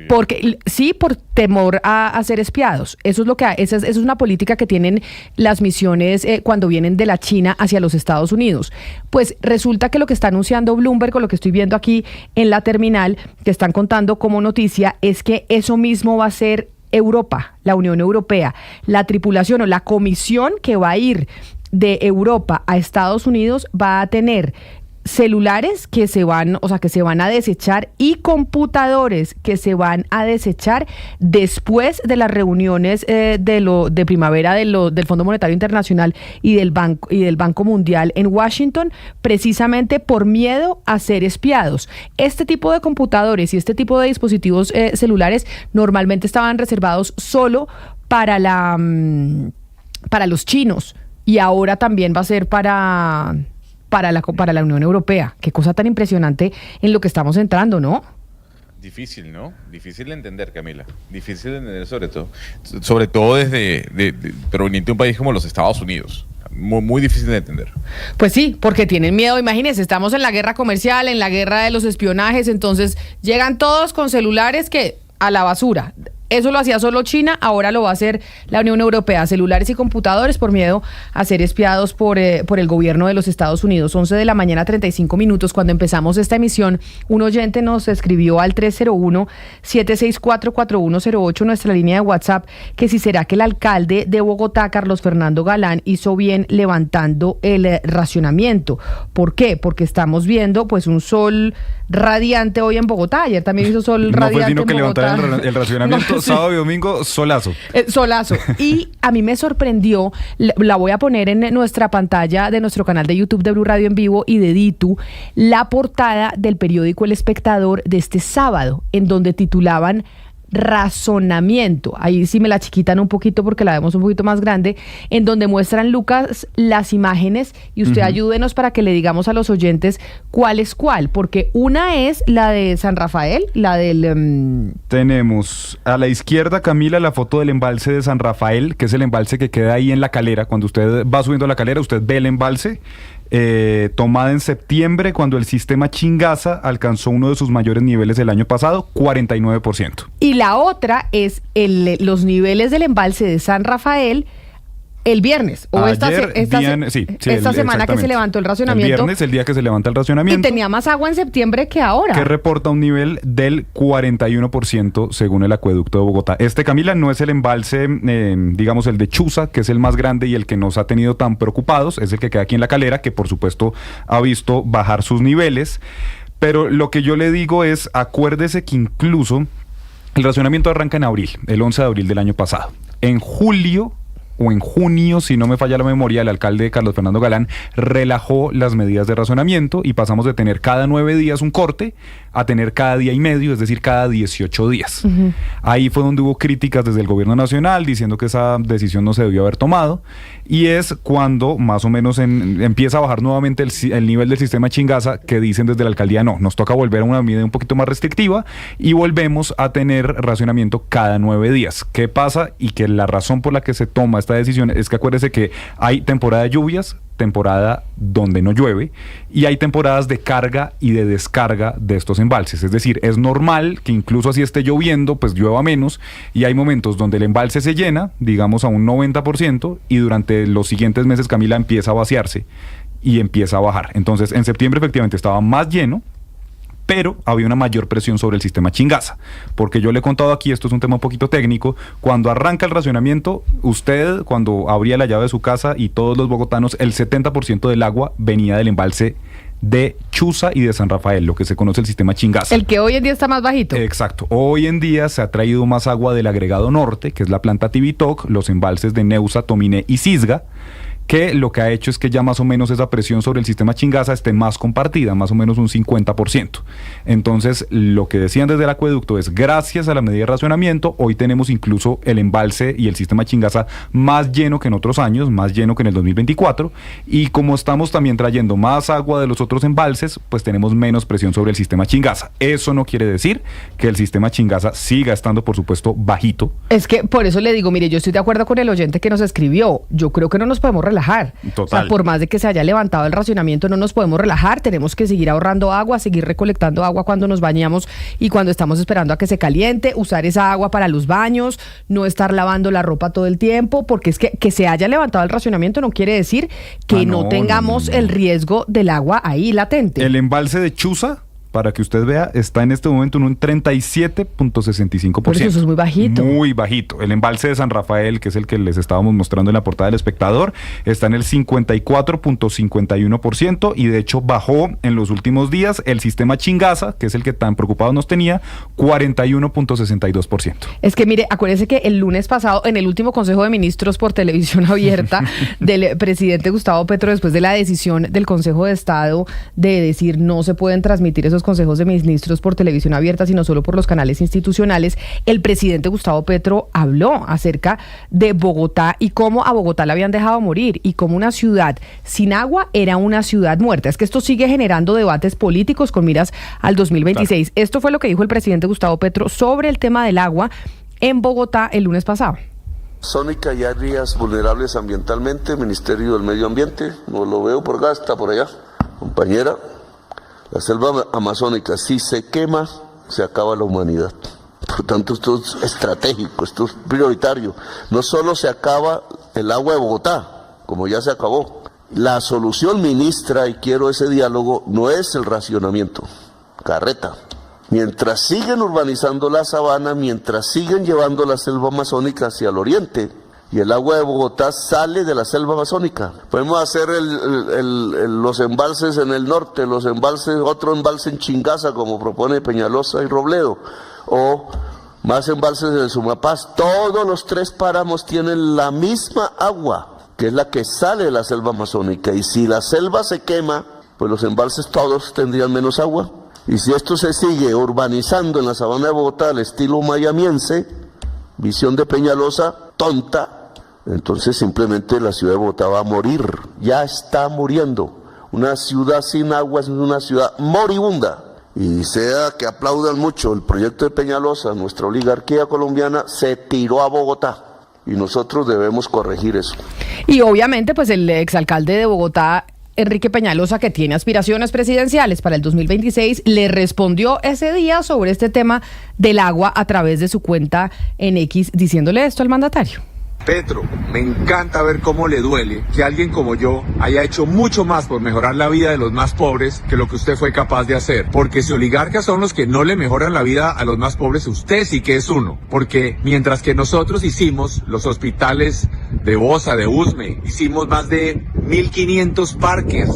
Porque sí, por temor a ser espiados. Eso es una política que tienen las misiones cuando vienen de la China hacia los Estados Unidos. Pues resulta que lo que está anunciando Bloomberg, o lo que estoy viendo aquí en la terminal, que están contando como noticia, es que eso mismo va a ser Europa, la Unión Europea, la tripulación o la comisión que va a ir de Europa a Estados Unidos va a tener celulares que se van a desechar y computadores que se van a desechar después de las reuniones de primavera del Fondo Monetario Internacional y del Banco Mundial en Washington, precisamente por miedo a ser espiados. Este tipo de computadores y este tipo de dispositivos celulares normalmente estaban reservados solo para los chinos, y ahora también va a ser para la Unión Europea. Qué cosa tan impresionante en lo que estamos entrando, ¿no? Difícil, ¿no? Difícil de entender, Camila. Difícil de entender sobre todo proveniente de un país como los Estados Unidos. Muy, muy difícil de entender. Pues sí, porque tienen miedo. Imagínense, estamos en la guerra comercial, en la guerra de los espionajes, entonces llegan todos con celulares que a la basura. Eso lo hacía solo China, ahora lo va a hacer la Unión Europea. Celulares y computadores por miedo a ser espiados por el gobierno de los Estados Unidos. 11 de la mañana, 35 minutos. Cuando empezamos esta emisión, un oyente nos escribió al 301-764-4108, nuestra línea de WhatsApp, que si será que el alcalde de Bogotá, Carlos Fernando Galán, hizo bien levantando el racionamiento. ¿Por qué? Porque estamos viendo pues un sol radiante hoy en Bogotá. Ayer también hizo sol radiante en Bogotá. No fue sino que levantar el racionamiento. Sábado y domingo, solazo. Solazo. Y a mí me sorprendió, la voy a poner en nuestra pantalla de nuestro canal de YouTube de Blue Radio en vivo y de Ditu, la portada del periódico El Espectador de este sábado, en donde titulaban razonamiento. Ahí sí me la chiquitan un poquito porque la vemos un poquito más grande, en donde muestran, Lucas, las imágenes, y usted ayúdenos para que le digamos a los oyentes cuál es cuál, porque una es la de San Rafael, la del... Tenemos a la izquierda, Camila, la foto del embalse de San Rafael, que es el embalse que queda ahí en la calera. Cuando usted va subiendo la calera, usted ve el embalse. Tomada en septiembre, cuando el sistema Chingaza alcanzó uno de sus mayores niveles el año pasado, 49%. Y la otra es los niveles del embalse de San Rafael el viernes, o esta semana que se levantó el racionamiento. El viernes, el día que se levanta el racionamiento. Y tenía más agua en septiembre que ahora. Que reporta un nivel del 41% según el acueducto de Bogotá. Camila, no es el embalse, digamos, el de Chuza, que es el más grande y el que nos ha tenido tan preocupados. Es el que queda aquí en la calera, que por supuesto ha visto bajar sus niveles. Pero lo que yo le digo es, acuérdese que incluso el racionamiento arranca en abril, el 11 de abril del año pasado. En julio o en junio, si no me falla la memoria, el alcalde Carlos Fernando Galán relajó las medidas de racionamiento y pasamos de tener cada 9 días un corte a tener cada día y medio, es decir, cada 18 días. Ahí fue donde hubo críticas desde el gobierno nacional diciendo que esa decisión no se debió haber tomado, y es cuando más o menos empieza a bajar nuevamente el nivel del sistema Chingaza, que dicen desde la alcaldía, no, nos toca volver a una medida un poquito más restrictiva y volvemos a tener racionamiento cada 9 días. ¿Qué pasa? Y que la razón por la que se toma esta decisión es que acuérdese que hay temporada de lluvias, temporada donde no llueve, y hay temporadas de carga y de descarga de estos embalses. Es decir, es normal que incluso así esté lloviendo, pues llueva menos, y hay momentos donde el embalse se llena, digamos a un 90%, y durante los siguientes meses, Camila, empieza a vaciarse y empieza a bajar. Entonces, en septiembre efectivamente estaba más lleno, pero había una mayor presión sobre el sistema Chingaza, porque yo le he contado aquí, esto es un tema un poquito técnico, cuando arranca el racionamiento, usted cuando abría la llave de su casa y todos los bogotanos, el 70% del agua venía del embalse de Chuza y de San Rafael, lo que se conoce el sistema Chingaza. El que hoy en día está más bajito. Exacto. Hoy en día se ha traído más agua del agregado norte, que es la planta Tibitoc, los embalses de Neusa, Tominé y Cisga, que lo que ha hecho es que ya más o menos esa presión sobre el sistema Chingaza esté más compartida, más o menos un 50%. Entonces, lo que decían desde el acueducto es, gracias a la medida de racionamiento, hoy tenemos incluso el embalse y el sistema Chingaza más lleno que en otros años, más lleno que en el 2024, y como estamos también trayendo más agua de los otros embalses, pues tenemos menos presión sobre el sistema Chingaza. Eso no quiere decir que el sistema Chingaza siga estando, por supuesto, bajito. Es que por eso le digo, mire, yo estoy de acuerdo con el oyente que nos escribió. Yo creo que no nos podemos relajar. Total. O sea, por más de que se haya levantado el racionamiento, no nos podemos relajar, tenemos que seguir ahorrando agua, seguir recolectando agua cuando nos bañamos y cuando estamos esperando a que se caliente, usar esa agua para los baños, no estar lavando la ropa todo el tiempo, porque es que se haya levantado el racionamiento no quiere decir que no tengamos el riesgo del agua ahí latente. El embalse de Chuza, para que usted vea, está en este momento en un 37.65%. Por eso es muy bajito. Muy bajito. El embalse de San Rafael, que es el que les estábamos mostrando en la portada del Espectador, está en el 54.51% y de hecho bajó en los últimos días el sistema Chingaza, que es el que tan preocupado nos tenía, 41.62%. Es que mire, acuérdense que el lunes pasado, en el último Consejo de Ministros por televisión abierta del presidente Gustavo Petro, después de la decisión del Consejo de Estado de decir no se pueden transmitir esos consejos de ministros por televisión abierta, sino solo por los canales institucionales, el presidente Gustavo Petro habló acerca de Bogotá y cómo a Bogotá la habían dejado morir y cómo una ciudad sin agua era una ciudad muerta. Es que esto sigue generando debates políticos con miras al 2026. Claro. Esto fue lo que dijo el presidente Gustavo Petro sobre el tema del agua en Bogotá el lunes pasado. Sónica y áreas vulnerables ambientalmente, Ministerio del Medio Ambiente, no lo veo por acá, está por allá, compañera. La selva amazónica, si se quema, se acaba la humanidad. Por lo tanto, esto es estratégico, esto es prioritario. No solo se acaba el agua de Bogotá, como ya se acabó. La solución, ministra, y quiero ese diálogo, no es el racionamiento. Carreta. Mientras siguen urbanizando la sabana, mientras siguen llevando la selva amazónica hacia el oriente, y el agua de Bogotá sale de la selva amazónica. Podemos hacer los embalses en el norte, otro embalse en Chingaza, como propone Peñalosa y Robledo, o más embalses en el Sumapaz. Todos los 3 páramos tienen la misma agua, que es la que sale de la selva amazónica, y si la selva se quema, pues los embalses todos tendrían menos agua, y si esto se sigue urbanizando en la sabana de Bogotá al estilo miamiense, visión de Peñalosa, tonta, entonces simplemente la ciudad de Bogotá va a morir, ya está muriendo. Una ciudad sin agua es una ciudad moribunda. Y sea que aplaudan mucho el proyecto de Peñalosa, nuestra oligarquía colombiana se tiró a Bogotá. Y nosotros debemos corregir eso. Y obviamente, pues el exalcalde de Bogotá, Enrique Peñalosa, que tiene aspiraciones presidenciales para el 2026, le respondió ese día sobre este tema del agua a través de su cuenta en X, diciéndole esto al mandatario. Petro, me encanta ver cómo le duele que alguien como yo haya hecho mucho más por mejorar la vida de los más pobres que lo que usted fue capaz de hacer. Porque si oligarcas son los que no le mejoran la vida a los más pobres, usted sí que es uno. Porque mientras que nosotros hicimos los hospitales de Bosa, de Usme, hicimos más de 1.500 parques,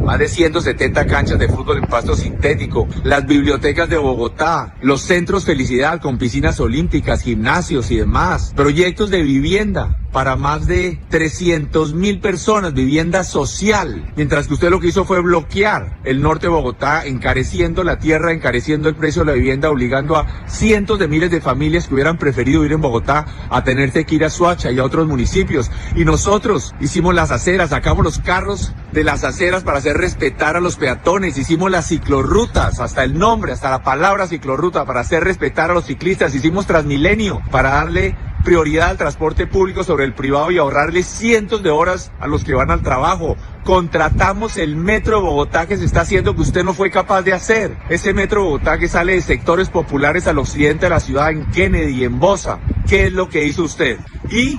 más de 170 canchas de fútbol en pasto sintético, las bibliotecas de Bogotá, los centros Felicidad con piscinas olímpicas, gimnasios y demás, proyectos de vivienda para más de 300.000 personas, vivienda social, mientras que usted lo que hizo fue bloquear el norte de Bogotá, encareciendo la tierra, encareciendo el precio de la vivienda, obligando a cientos de miles de familias que hubieran preferido vivir en Bogotá a tenerse que ir a Soacha y a otros municipios. Y nosotros hicimos las aceras, sacamos los carros de las aceras para hacer respetar a los peatones, hicimos las ciclorrutas, hasta el nombre, hasta la palabra ciclorruta, para hacer respetar a los ciclistas, hicimos Transmilenio para darle prioridad al transporte público sobre el privado y ahorrarle cientos de horas a los que van al trabajo. Contratamos el Metro de Bogotá que se está haciendo que usted no fue capaz de hacer. Ese Metro de Bogotá que sale de sectores populares al occidente de la ciudad, en Kennedy, en Bosa. ¿Qué es lo que hizo usted? Y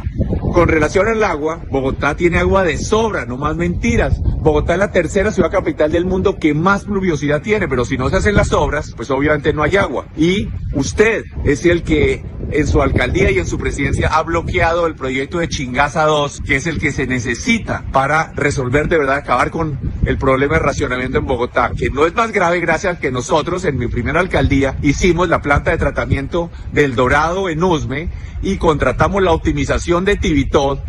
con relación al agua, Bogotá tiene agua de sobra, no más mentiras. Bogotá es la tercera ciudad capital del mundo que más pluviosidad tiene, pero si no se hacen las obras, pues obviamente no hay agua. Y usted es el que en su alcaldía y en su presidencia ha bloqueado el proyecto de Chingaza 2, que es el que se necesita para resolver de verdad, acabar con el problema de racionamiento en Bogotá, que no es más grave gracias a que nosotros en mi primera alcaldía hicimos la planta de tratamiento del Dorado en Usme y contratamos la optimización de Tibitod,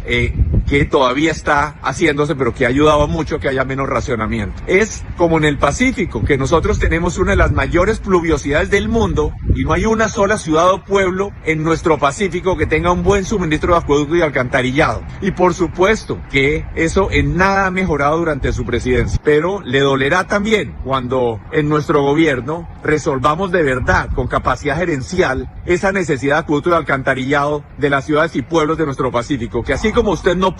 que todavía está haciéndose, pero que ha ayudado mucho a que haya menos racionamiento. Es como en el Pacífico, que nosotros tenemos una de las mayores pluviosidades del mundo y no hay una sola ciudad o pueblo en nuestro Pacífico que tenga un buen suministro de acueducto y alcantarillado. Y por supuesto que eso en nada ha mejorado durante su presidencia, pero le dolerá también cuando en nuestro gobierno resolvamos de verdad, con capacidad gerencial, esa necesidad de acueducto y alcantarillado de las ciudades y pueblos de nuestro Pacífico, que así como usted no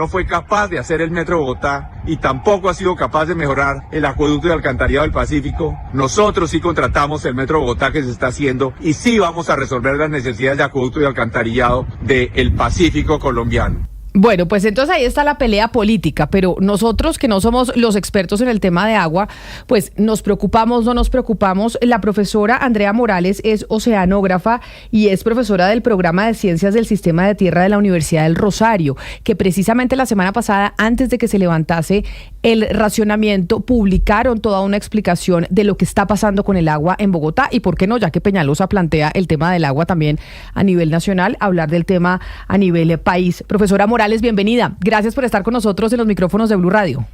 fue capaz de hacer el Metro de Bogotá y tampoco ha sido capaz de mejorar el acueducto y alcantarillado del Pacífico, nosotros sí contratamos el Metro de Bogotá que se está haciendo y sí vamos a resolver las necesidades de acueducto y alcantarillado del Pacífico colombiano. Bueno, pues entonces ahí está la pelea política, pero nosotros que no somos los expertos en el tema de agua, pues nos preocupamos, no nos preocupamos. La profesora Andrea Morales es oceanógrafa y es profesora del programa de Ciencias del Sistema de Tierra de la Universidad del Rosario, que precisamente la semana pasada, antes de que se levantase el racionamiento, publicaron toda una explicación de lo que está pasando con el agua en Bogotá y por qué no, ya que Peñalosa plantea el tema del agua también a nivel nacional, hablar del tema a nivel país. Profesora Morales, bienvenida. Gracias por estar con nosotros en los micrófonos de Blue Radio.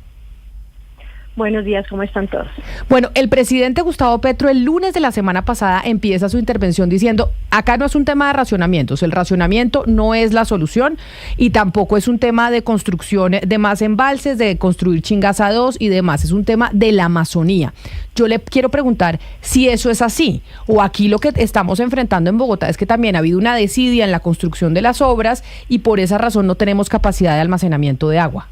Buenos días, ¿cómo están todos? Bueno, el presidente Gustavo Petro el lunes de la semana pasada empieza su intervención diciendo, acá no es un tema de racionamientos, el racionamiento no es la solución y tampoco es un tema de construcción de más embalses, de construir Chingaza 2 y demás, es un tema de la Amazonía. Yo le quiero preguntar si eso es así, o aquí lo que estamos enfrentando en Bogotá es que también ha habido una desidia en la construcción de las obras y por esa razón no tenemos capacidad de almacenamiento de agua.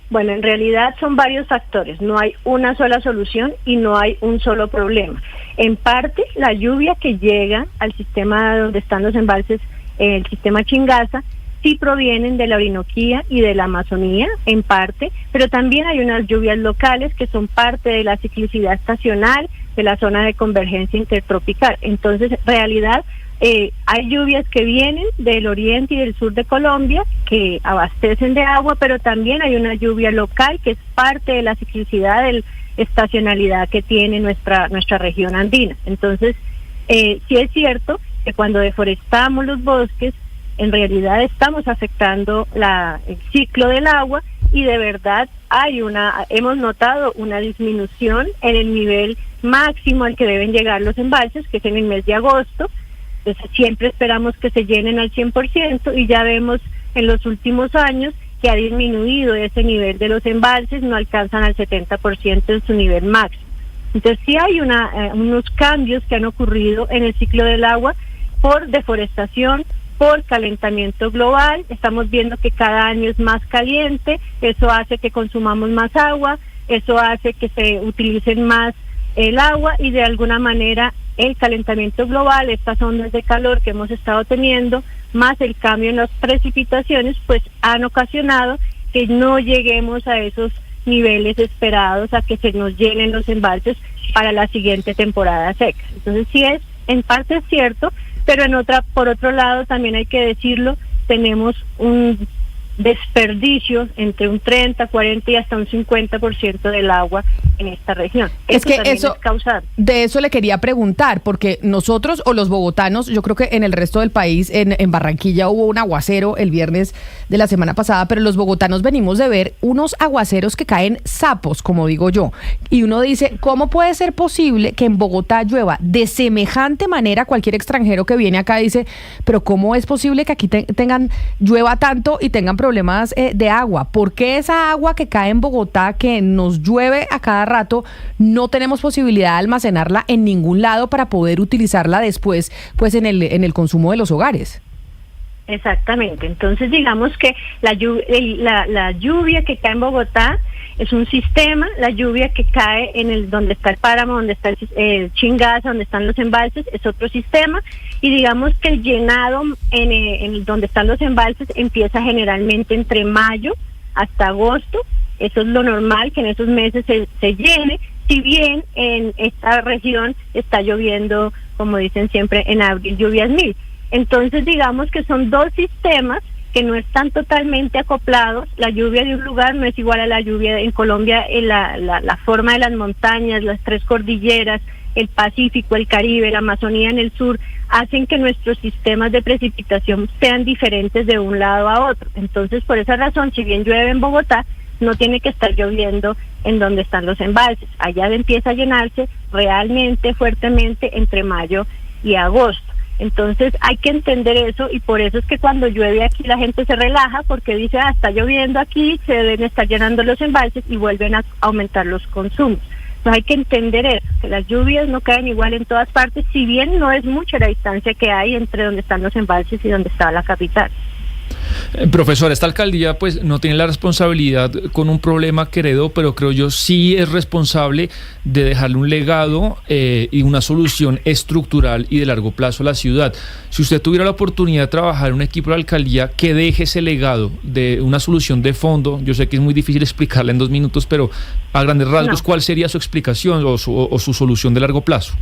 Bueno, en realidad son varios factores, no hay una sola solución y no hay un solo problema. En parte, la lluvia que llega al sistema donde están los embalses, el sistema Chingaza, sí provienen de la Orinoquía y de la Amazonía, en parte, pero también hay unas lluvias locales que son parte de la ciclicidad estacional de la zona de convergencia intertropical. Entonces, en realidad, hay lluvias que vienen del oriente y del sur de Colombia que abastecen de agua, pero también hay una lluvia local que es parte de la ciclicidad, de la estacionalidad que tiene nuestra región andina. Entonces, sí es cierto que cuando deforestamos los bosques, en realidad estamos afectando el ciclo del agua y de verdad hemos notado una disminución en el nivel máximo al que deben llegar los embalses, que es en el mes de agosto. Entonces, siempre esperamos que se llenen al 100% y ya vemos en los últimos años que ha disminuido ese nivel de los embalses, no alcanzan al 70% en su nivel máximo. Entonces sí hay unos cambios que han ocurrido en el ciclo del agua por deforestación, por calentamiento global. Estamos viendo que cada año es más caliente, eso hace que consumamos más agua, eso hace que se utilicen más el agua y de alguna manera el calentamiento global, estas ondas de calor que hemos estado teniendo, más el cambio en las precipitaciones, pues han ocasionado que no lleguemos a esos niveles esperados, a que se nos llenen los embalses para la siguiente temporada seca. Entonces sí es, en parte es cierto, pero por otro lado también hay que decirlo, tenemos un desperdicio entre un 30, 40 y hasta un 50% del agua en esta región. Es que eso es causal. De eso le quería preguntar, porque nosotros o los bogotanos, yo creo que en el resto del país, en Barranquilla hubo un aguacero el viernes de la semana pasada, pero los bogotanos venimos de ver unos aguaceros que caen sapos, como digo yo, y uno dice, ¿cómo puede ser posible que en Bogotá llueva de semejante manera? Cualquier extranjero que viene acá dice, pero ¿cómo es posible que aquí llueva tanto y tengan problemas de agua? ¿Por qué esa agua que cae en Bogotá, que nos llueve a cada rato, no tenemos posibilidad de almacenarla en ningún lado para poder utilizarla después, pues en el consumo de los hogares? Exactamente. Entonces digamos que la lluvia que cae en Bogotá es un sistema, la lluvia que cae donde está el páramo, donde está el Chingaza, donde están los embalses, es otro sistema, y digamos que el llenado en donde están los embalses empieza generalmente entre mayo hasta agosto. Eso es lo normal, que en esos meses se llene, si bien en esta región está lloviendo, como dicen siempre, en abril lluvias mil. Entonces digamos que son dos sistemas que no están totalmente acoplados. La lluvia de un lugar no es igual a la lluvia en Colombia. La forma de las montañas, las tres cordilleras, el Pacífico, el Caribe, la Amazonía en el sur, hacen que nuestros sistemas de precipitación sean diferentes de un lado a otro. Entonces, por esa razón, si bien llueve en Bogotá, no tiene que estar lloviendo en donde están los embalses. Allá empieza a llenarse realmente fuertemente entre mayo y agosto. Entonces hay que entender eso, y por eso es que cuando llueve aquí la gente se relaja, porque dice, está lloviendo aquí, se deben estar llenando los embalses y vuelven a aumentar los consumos. Entonces hay que entender eso, que las lluvias no caen igual en todas partes, si bien no es mucha la distancia que hay entre donde están los embalses y donde está la capital. Profesor, esta alcaldía pues no tiene la responsabilidad con un problema que heredó, pero creo yo sí es responsable de dejarle un legado y una solución estructural y de largo plazo a la ciudad. Si usted tuviera la oportunidad de trabajar en un equipo de la alcaldía que deje ese legado de una solución de fondo, yo sé que es muy difícil explicarla en 2 minutos, pero a grandes rasgos, ¿cuál sería su explicación o su solución de largo plazo?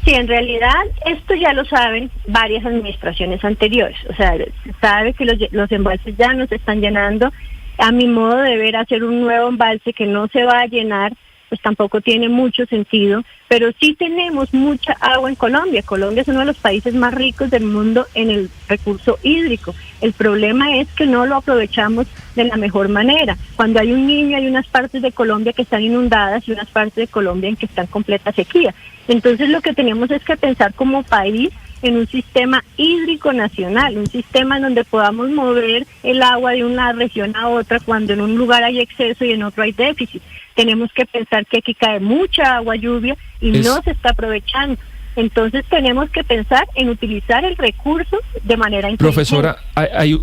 Sí, en realidad esto ya lo saben varias administraciones anteriores. O sea, se sabe que los embalses ya no se están llenando. A mi modo de ver, hacer un nuevo embalse que no se va a llenar, pues tampoco tiene mucho sentido. Pero sí tenemos mucha agua en Colombia. Colombia es uno de los países más ricos del mundo en el recurso hídrico. El problema es que no lo aprovechamos de la mejor manera. Cuando hay un niño, hay unas partes de Colombia que están inundadas y unas partes de Colombia en que está en completa sequía. Entonces lo que tenemos es que pensar como país en un sistema hídrico nacional, un sistema en donde podamos mover el agua de una región a otra cuando en un lugar hay exceso y en otro hay déficit. Tenemos que pensar que aquí cae mucha agua lluvia y no se está aprovechando. Entonces tenemos que pensar en utilizar el recurso de manera inteligente. Profesora,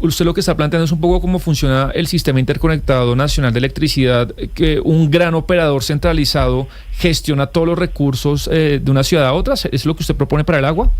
usted lo que está planteando es un poco cómo funciona el Sistema Interconectado Nacional de Electricidad, que un gran operador centralizado gestiona todos los recursos de una ciudad a otra. ¿Es lo que usted propone para el agua?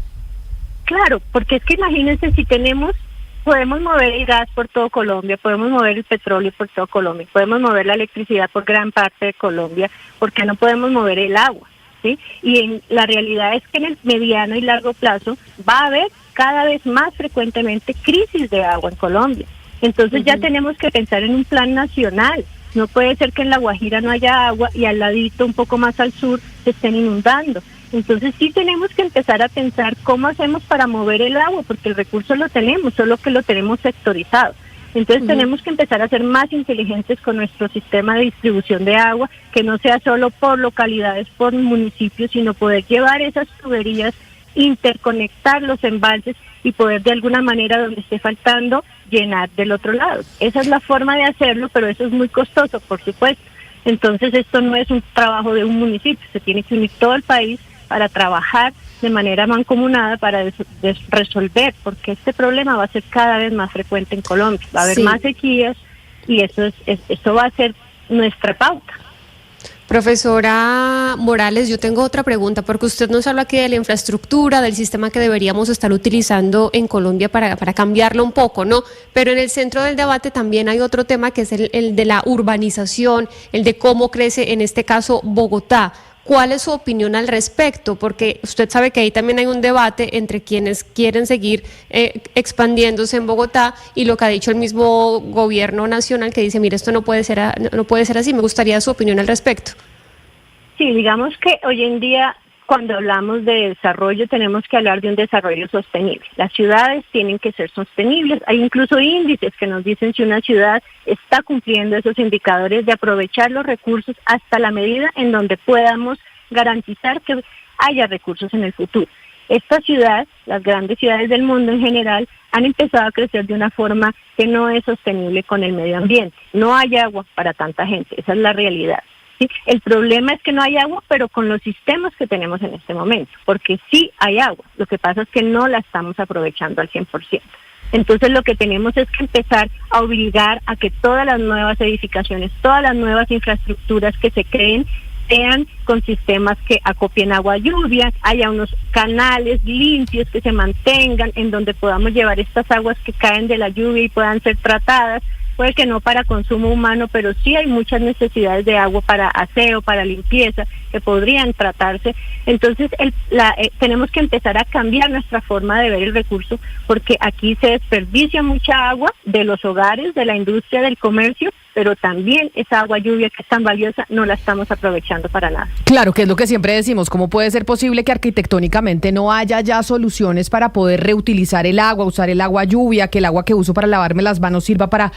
Claro, porque es que imagínense si podemos mover el gas por todo Colombia, podemos mover el petróleo por todo Colombia, podemos mover la electricidad por gran parte de Colombia, ¿por qué no podemos mover el agua? ¿Sí? Y la realidad es que en el mediano y largo plazo va a haber cada vez más frecuentemente crisis de agua en Colombia. Entonces ya tenemos que pensar en un plan nacional. No puede ser que en La Guajira no haya agua y al ladito, un poco más al sur, se estén inundando. Entonces sí tenemos que empezar a pensar cómo hacemos para mover el agua, porque el recurso lo tenemos, solo que lo tenemos sectorizado. Entonces tenemos que empezar a ser más inteligentes con nuestro sistema de distribución de agua, que no sea solo por localidades, por municipios, sino poder llevar esas tuberías, interconectar los embalses y poder de alguna manera, donde esté faltando, llenar del otro lado. Esa es la forma de hacerlo, pero eso es muy costoso, por supuesto. Entonces esto no es un trabajo de un municipio, se tiene que unir todo el país para trabajar de manera mancomunada para resolver, porque este problema va a ser cada vez más frecuente en Colombia. Va a haber más sequías y esto va a ser nuestra pauta. Profesora Morales, yo tengo otra pregunta, porque usted nos habla aquí de la infraestructura, del sistema que deberíamos estar utilizando en Colombia para cambiarlo un poco, ¿no? Pero en el centro del debate también hay otro tema que es el de la urbanización, el de cómo crece, en este caso, Bogotá. ¿Cuál es su opinión al respecto? Porque usted sabe que ahí también hay un debate entre quienes quieren seguir expandiéndose en Bogotá y lo que ha dicho el mismo gobierno nacional, que dice, mire, esto no puede ser así. Me gustaría su opinión al respecto. Sí, digamos que hoy en día, cuando hablamos de desarrollo, tenemos que hablar de un desarrollo sostenible. Las ciudades tienen que ser sostenibles. Hay incluso índices que nos dicen si una ciudad está cumpliendo esos indicadores de aprovechar los recursos hasta la medida en donde podamos garantizar que haya recursos en el futuro. Esta ciudad, las grandes ciudades del mundo en general, han empezado a crecer de una forma que no es sostenible con el medio ambiente. No hay agua para tanta gente, esa es la realidad. ¿Sí? El problema es que no hay agua, pero con los sistemas que tenemos en este momento, porque sí hay agua, lo que pasa es que no la estamos aprovechando al 100%. Entonces lo que tenemos es que empezar a obligar a que todas las nuevas edificaciones, todas las nuevas infraestructuras que se creen, sean con sistemas que acopien agua lluvia, haya unos canales limpios que se mantengan, en donde podamos llevar estas aguas que caen de la lluvia y puedan ser tratadas. Puede que no para consumo humano, pero sí hay muchas necesidades de agua para aseo, para limpieza, que podrían tratarse. Entonces tenemos que empezar a cambiar nuestra forma de ver el recurso, porque aquí se desperdicia mucha agua de los hogares, de la industria, del comercio, pero también esa agua lluvia que es tan valiosa no la estamos aprovechando para nada. Claro, que es lo que siempre decimos, ¿cómo puede ser posible que arquitectónicamente no haya ya soluciones para poder reutilizar el agua, usar el agua lluvia, que el agua que uso para lavarme las manos sirva para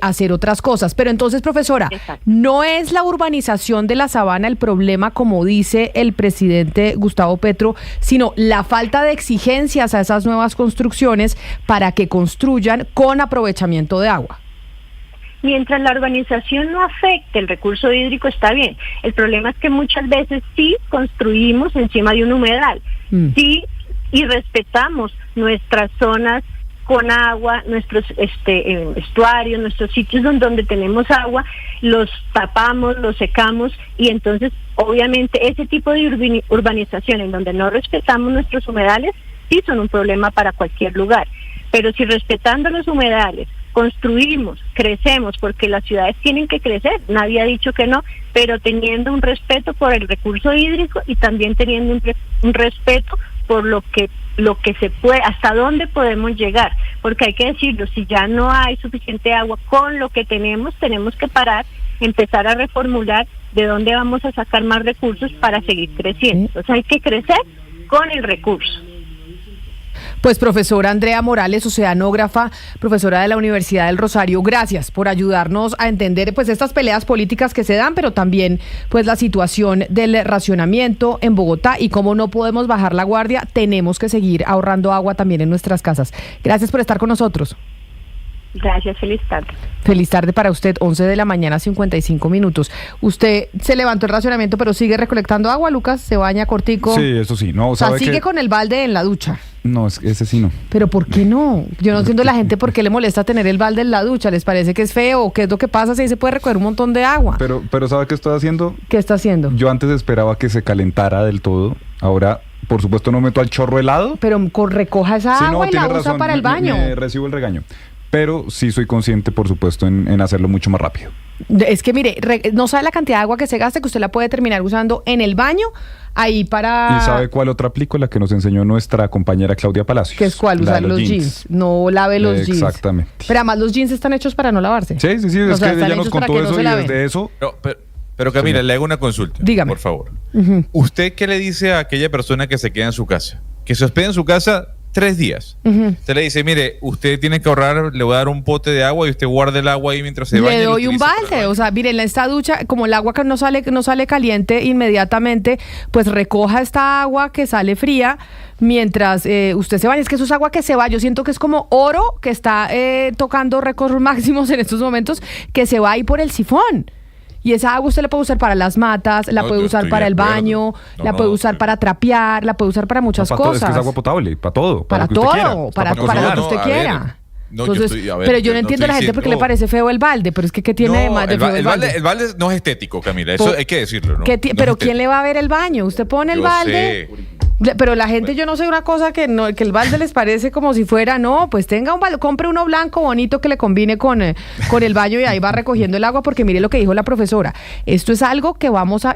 hacer otras cosas? Pero entonces, profesora, ¿no es la urbanización de la sabana el problema, como dice el presidente Gustavo Petro, sino la falta de exigencias a esas nuevas construcciones para que construyan con aprovechamiento de agua? Mientras la urbanización no afecte el recurso hídrico, está bien. El problema es que muchas veces sí construimos encima de un humedal, sí, y respetamos nuestras zonas con agua, nuestros estuarios, nuestros sitios donde tenemos agua, los tapamos, los secamos, y entonces obviamente ese tipo de urbanización en donde no respetamos nuestros humedales sí son un problema para cualquier lugar. Pero si respetando los humedales construimos, crecemos, porque las ciudades tienen que crecer, nadie ha dicho que no, pero teniendo un respeto por el recurso hídrico y también teniendo un respeto por lo que se puede, hasta dónde podemos llegar, porque hay que decirlo, si ya no hay suficiente agua con lo que tenemos que parar, empezar a reformular de dónde vamos a sacar más recursos para seguir creciendo. Entonces hay que crecer con el recurso. Pues profesora Andrea Morales, oceanógrafa, profesora de la Universidad del Rosario, gracias por ayudarnos a entender pues estas peleas políticas que se dan, pero también pues la situación del racionamiento en Bogotá y cómo no podemos bajar la guardia, tenemos que seguir ahorrando agua también en nuestras casas. Gracias por estar con nosotros. Gracias, feliz tarde. Feliz tarde para usted, 11 de la mañana, 55 minutos. Usted se levantó el racionamiento, pero sigue recolectando agua, Lucas, se baña cortico. Sí, eso sí. No, O sea, ¿sabe sigue qué? con el balde en la ducha. No, ese sí no. Pero ¿por qué no? Yo no entiendo a la gente por qué le molesta tener el balde en la ducha. ¿Les parece que es feo? ¿O qué es lo que pasa si ahí se puede recoger un montón de agua? Pero ¿sabe qué estoy haciendo? ¿Qué está haciendo? Yo antes esperaba que se calentara del todo. Ahora, por supuesto, no meto al chorro helado. Pero recoja esa Sí, no, agua y la tiene usa razón, para el baño. me recibo el regaño. Pero sí soy consciente, por supuesto, en hacerlo mucho más rápido. Es que mire, no sabe la cantidad de agua que se gasta, que usted la puede terminar usando en el baño, ahí para... ¿Y sabe cuál otra aplico? La que nos enseñó nuestra compañera Claudia Palacios. ¿Qué es cuál? La Usar de los jeans. No lave los jeans. Exactamente. Pero además los jeans están hechos para no lavarse. Sí, O es sea, que están ella nos hechos para contó que no eso se y laven. desde eso... Pero Camila, le hago una consulta. Dígame. Por favor. Ujú. ¿Usted qué le dice a aquella persona que se queda en su casa? Que se hospeda en su casa 3 días. Ujú. Usted le dice, mire, usted tiene que ahorrar, le voy a dar un pote de agua y usted guarda el agua ahí mientras se baña. y Le lo doy un utiliza para el balde, baño. o sea, mire, en esta ducha, como el agua que no sale caliente inmediatamente, pues recoja esta agua que sale fría mientras usted se baña. Es que eso es agua que se va, yo siento que es como oro que está tocando récords máximos en estos momentos, que se va ahí por el sifón. Y esa agua usted la puede usar para las matas, la No, puede yo usar estoy para de el acuerdo. baño, No, la puede usar pero- para trapear, la puede usar para muchas No, para todo, cosas. es que es agua potable, para todo. Para lo que usted quiera. todo, Hasta para cocinar. lo que No, usted a ver, quiera. no, yo Entonces, estoy- a ver, pero yo no yo no entiendo a la estoy gente porque le diciendo- parece feo el balde, pero es que ¿qué tiene de más de feo el balde? El balde no es estético, Camila, eso hay que decirlo, ¿no? ¿Qué No es pero estético. ¿quién le va a ver el baño? Usted pone el Yo balde. sé. Pero la gente, yo no sé una cosa que el balde les parece como si fuera, no, pues tenga un balde, compre uno blanco bonito que le combine con el baño y ahí va recogiendo el agua, porque mire lo que dijo la profesora. Esto es algo que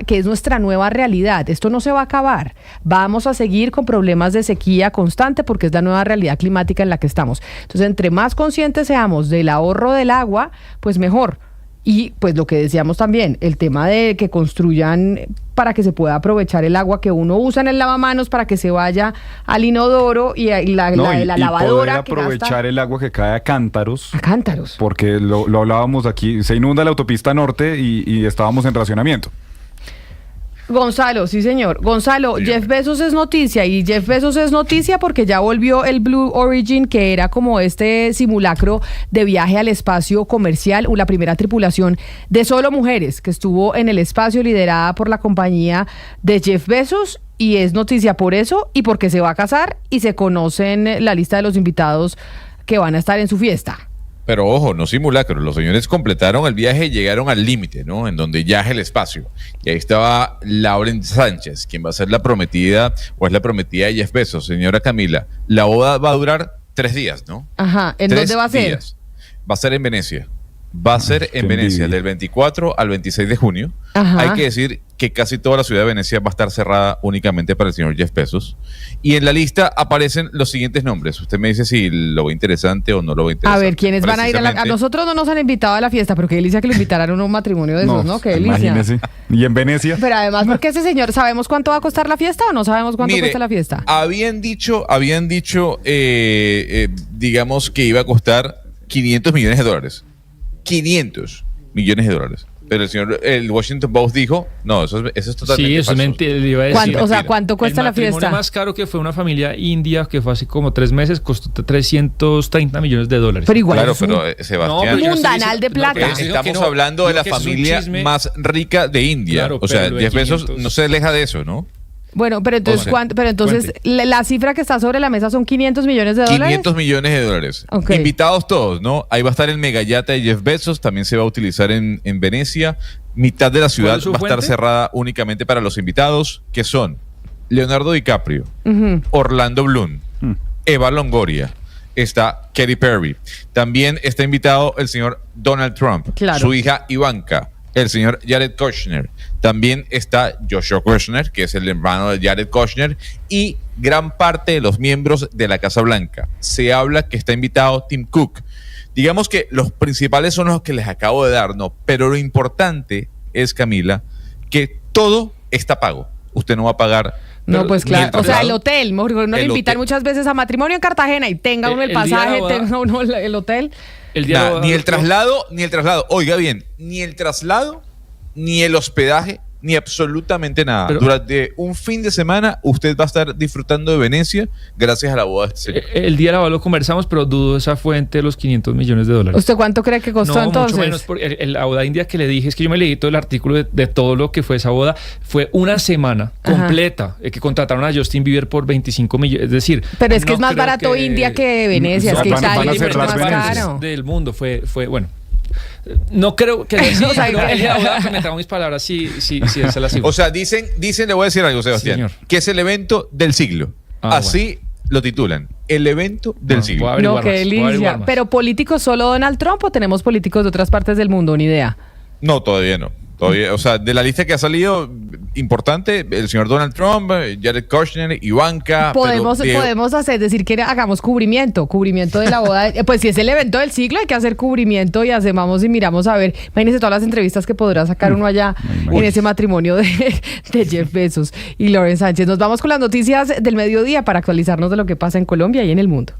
que es nuestra nueva realidad. Esto no se va a acabar. Vamos a seguir con problemas de sequía constante porque es la nueva realidad climática en la que estamos. Entonces, entre más conscientes seamos del ahorro del agua, pues mejor. Y pues lo que decíamos también, el tema de que construyan para que se pueda aprovechar el agua que uno usa en el lavamanos para que se vaya al inodoro y la No, y lavadora poder que aprovechar gasta el agua que cae a cántaros. a cántaros. Porque lo hablábamos aquí, se inunda la autopista norte y estábamos en racionamiento. Gonzalo, sí señor. Gonzalo, Jeff Bezos es noticia y Jeff Bezos es noticia porque ya volvió el Blue Origin, que era como este simulacro de viaje al espacio comercial, la primera tripulación de solo mujeres que estuvo en el espacio liderada por la compañía de Jeff Bezos, y es noticia por eso y porque se va a casar y se conocen la lista de los invitados que van a estar en su fiesta. Pero ojo, no simulacro, los señores completaron el viaje y llegaron al límite, ¿no? En donde ya es el espacio. Y ahí estaba Lauren Sánchez, quien va a ser la prometida, o es la prometida de Jeff Bezos. Señora Camila, la boda va a durar 3 días, ¿no? Ajá, ¿en 3 dónde va a ser? días. Va a ser en Venecia. Va a ser qué en Venecia, envidia. del 24 al 26 de junio. Ajá. Hay que decir que casi toda la ciudad de Venecia va a estar cerrada únicamente para el señor Jeff Bezos. Y en la lista aparecen los siguientes nombres. Usted me dice si lo ve interesante o no lo ve A interesante. ver, ¿quiénes van a ir a A nosotros no nos han invitado a la fiesta, pero qué delicia que lo invitaran a un matrimonio de esos, ¿no? Qué delicia. Imagínese. Y en Venecia. Pero además, porque ese señor, ¿sabemos cuánto va a costar la fiesta o no sabemos cuánto Mire, cuesta la fiesta? Habían dicho, digamos que iba a costar $500 millones. 500 millones de dólares. Pero el Washington Post dijo, no, eso es totalmente Sí, eso es falso. mentira. Le iba a decir. ¿Cuánto, o sea, ¿cuánto cuesta la fiesta? El más caro que fue una familia india que fue hace como 3 meses, costó $330 millones. Pero igual Claro, es un pero Sebastián, yo mundanal de plata. pero yo digo estamos que no, hablando de digo la que es un familia chisme. más rica de India. Claro, o sea, pero lo de Jeff Bezos 500. no se aleja de eso, ¿no? Bueno, pero entonces, O sea, ¿cuánto? Pero entonces la cifra que está sobre la mesa son $500 millones de dólares. 500 millones de dólares. Ok. Invitados todos, ¿no? Ahí va a estar el megayate de Jeff Bezos, también se va a utilizar en Venecia. Mitad de la ciudad ¿Cuál es su va a estar fuente? cerrada únicamente para los invitados, que son Leonardo DiCaprio, Ujú. Orlando Bloom, Eva Longoria, está Katy Perry. También está invitado el señor Donald Trump, Claro. su hija Ivanka, el señor Jared Kushner. También está Joshua Kushner, que es el hermano de Jared Kushner, y gran parte de los miembros de la Casa Blanca. Se habla que está invitado Tim Cook. Digamos que los principales son los que les acabo de dar, ¿no? Pero lo importante es, Camila, que todo está pago. Usted no va a pagar. No, pues ni el claro. O sea, el traslado, hotel. Mejor no le el invitan hotel. muchas veces a matrimonio en Cartagena y tenga uno el El día de la pasaje, boda. tenga uno el hotel. El día Nada, ni el traslado, oiga bien, ni el traslado, ni el hospedaje ni absolutamente nada. Durante un fin de semana usted va a estar disfrutando de Venecia gracias a la boda de este señor. El día de la boda lo conversamos, pero dudo esa fuente de los $500 millones. ¿Usted cuánto cree que costó entonces? Mucho menos, porque la boda india que le dije, es que yo me leí todo el artículo de todo lo que fue esa boda, fue una semana completa, que contrataron a Justin Bieber por 25 millones, es decir... Pero es que es más barato India que Venecia, es que Italia es más caro. Del mundo, fue bueno... No creo que sí, o sea, me trago mis palabras si esa la sigo. O sea, dicen, le voy a decir algo, Sebastián, que es el evento del siglo. Así lo titulan, el evento del siglo. No, qué delicia. Pero ¿políticos solo Donald Trump o tenemos políticos de otras partes del mundo? Ni idea. No, todavía no. O sea, de la lista que ha salido, importante, el señor Donald Trump, Jared Kushner, Ivanka. Podemos decir que hagamos cubrimiento de la boda. Pues si es el evento del siglo, hay que hacer cubrimiento y hacemos y miramos a ver. Imagínense todas las entrevistas que podrá sacar uno allá en ese matrimonio de Jeff Bezos y Lauren Sánchez. Nos vamos con las noticias del mediodía para actualizarnos de lo que pasa en Colombia y en el mundo.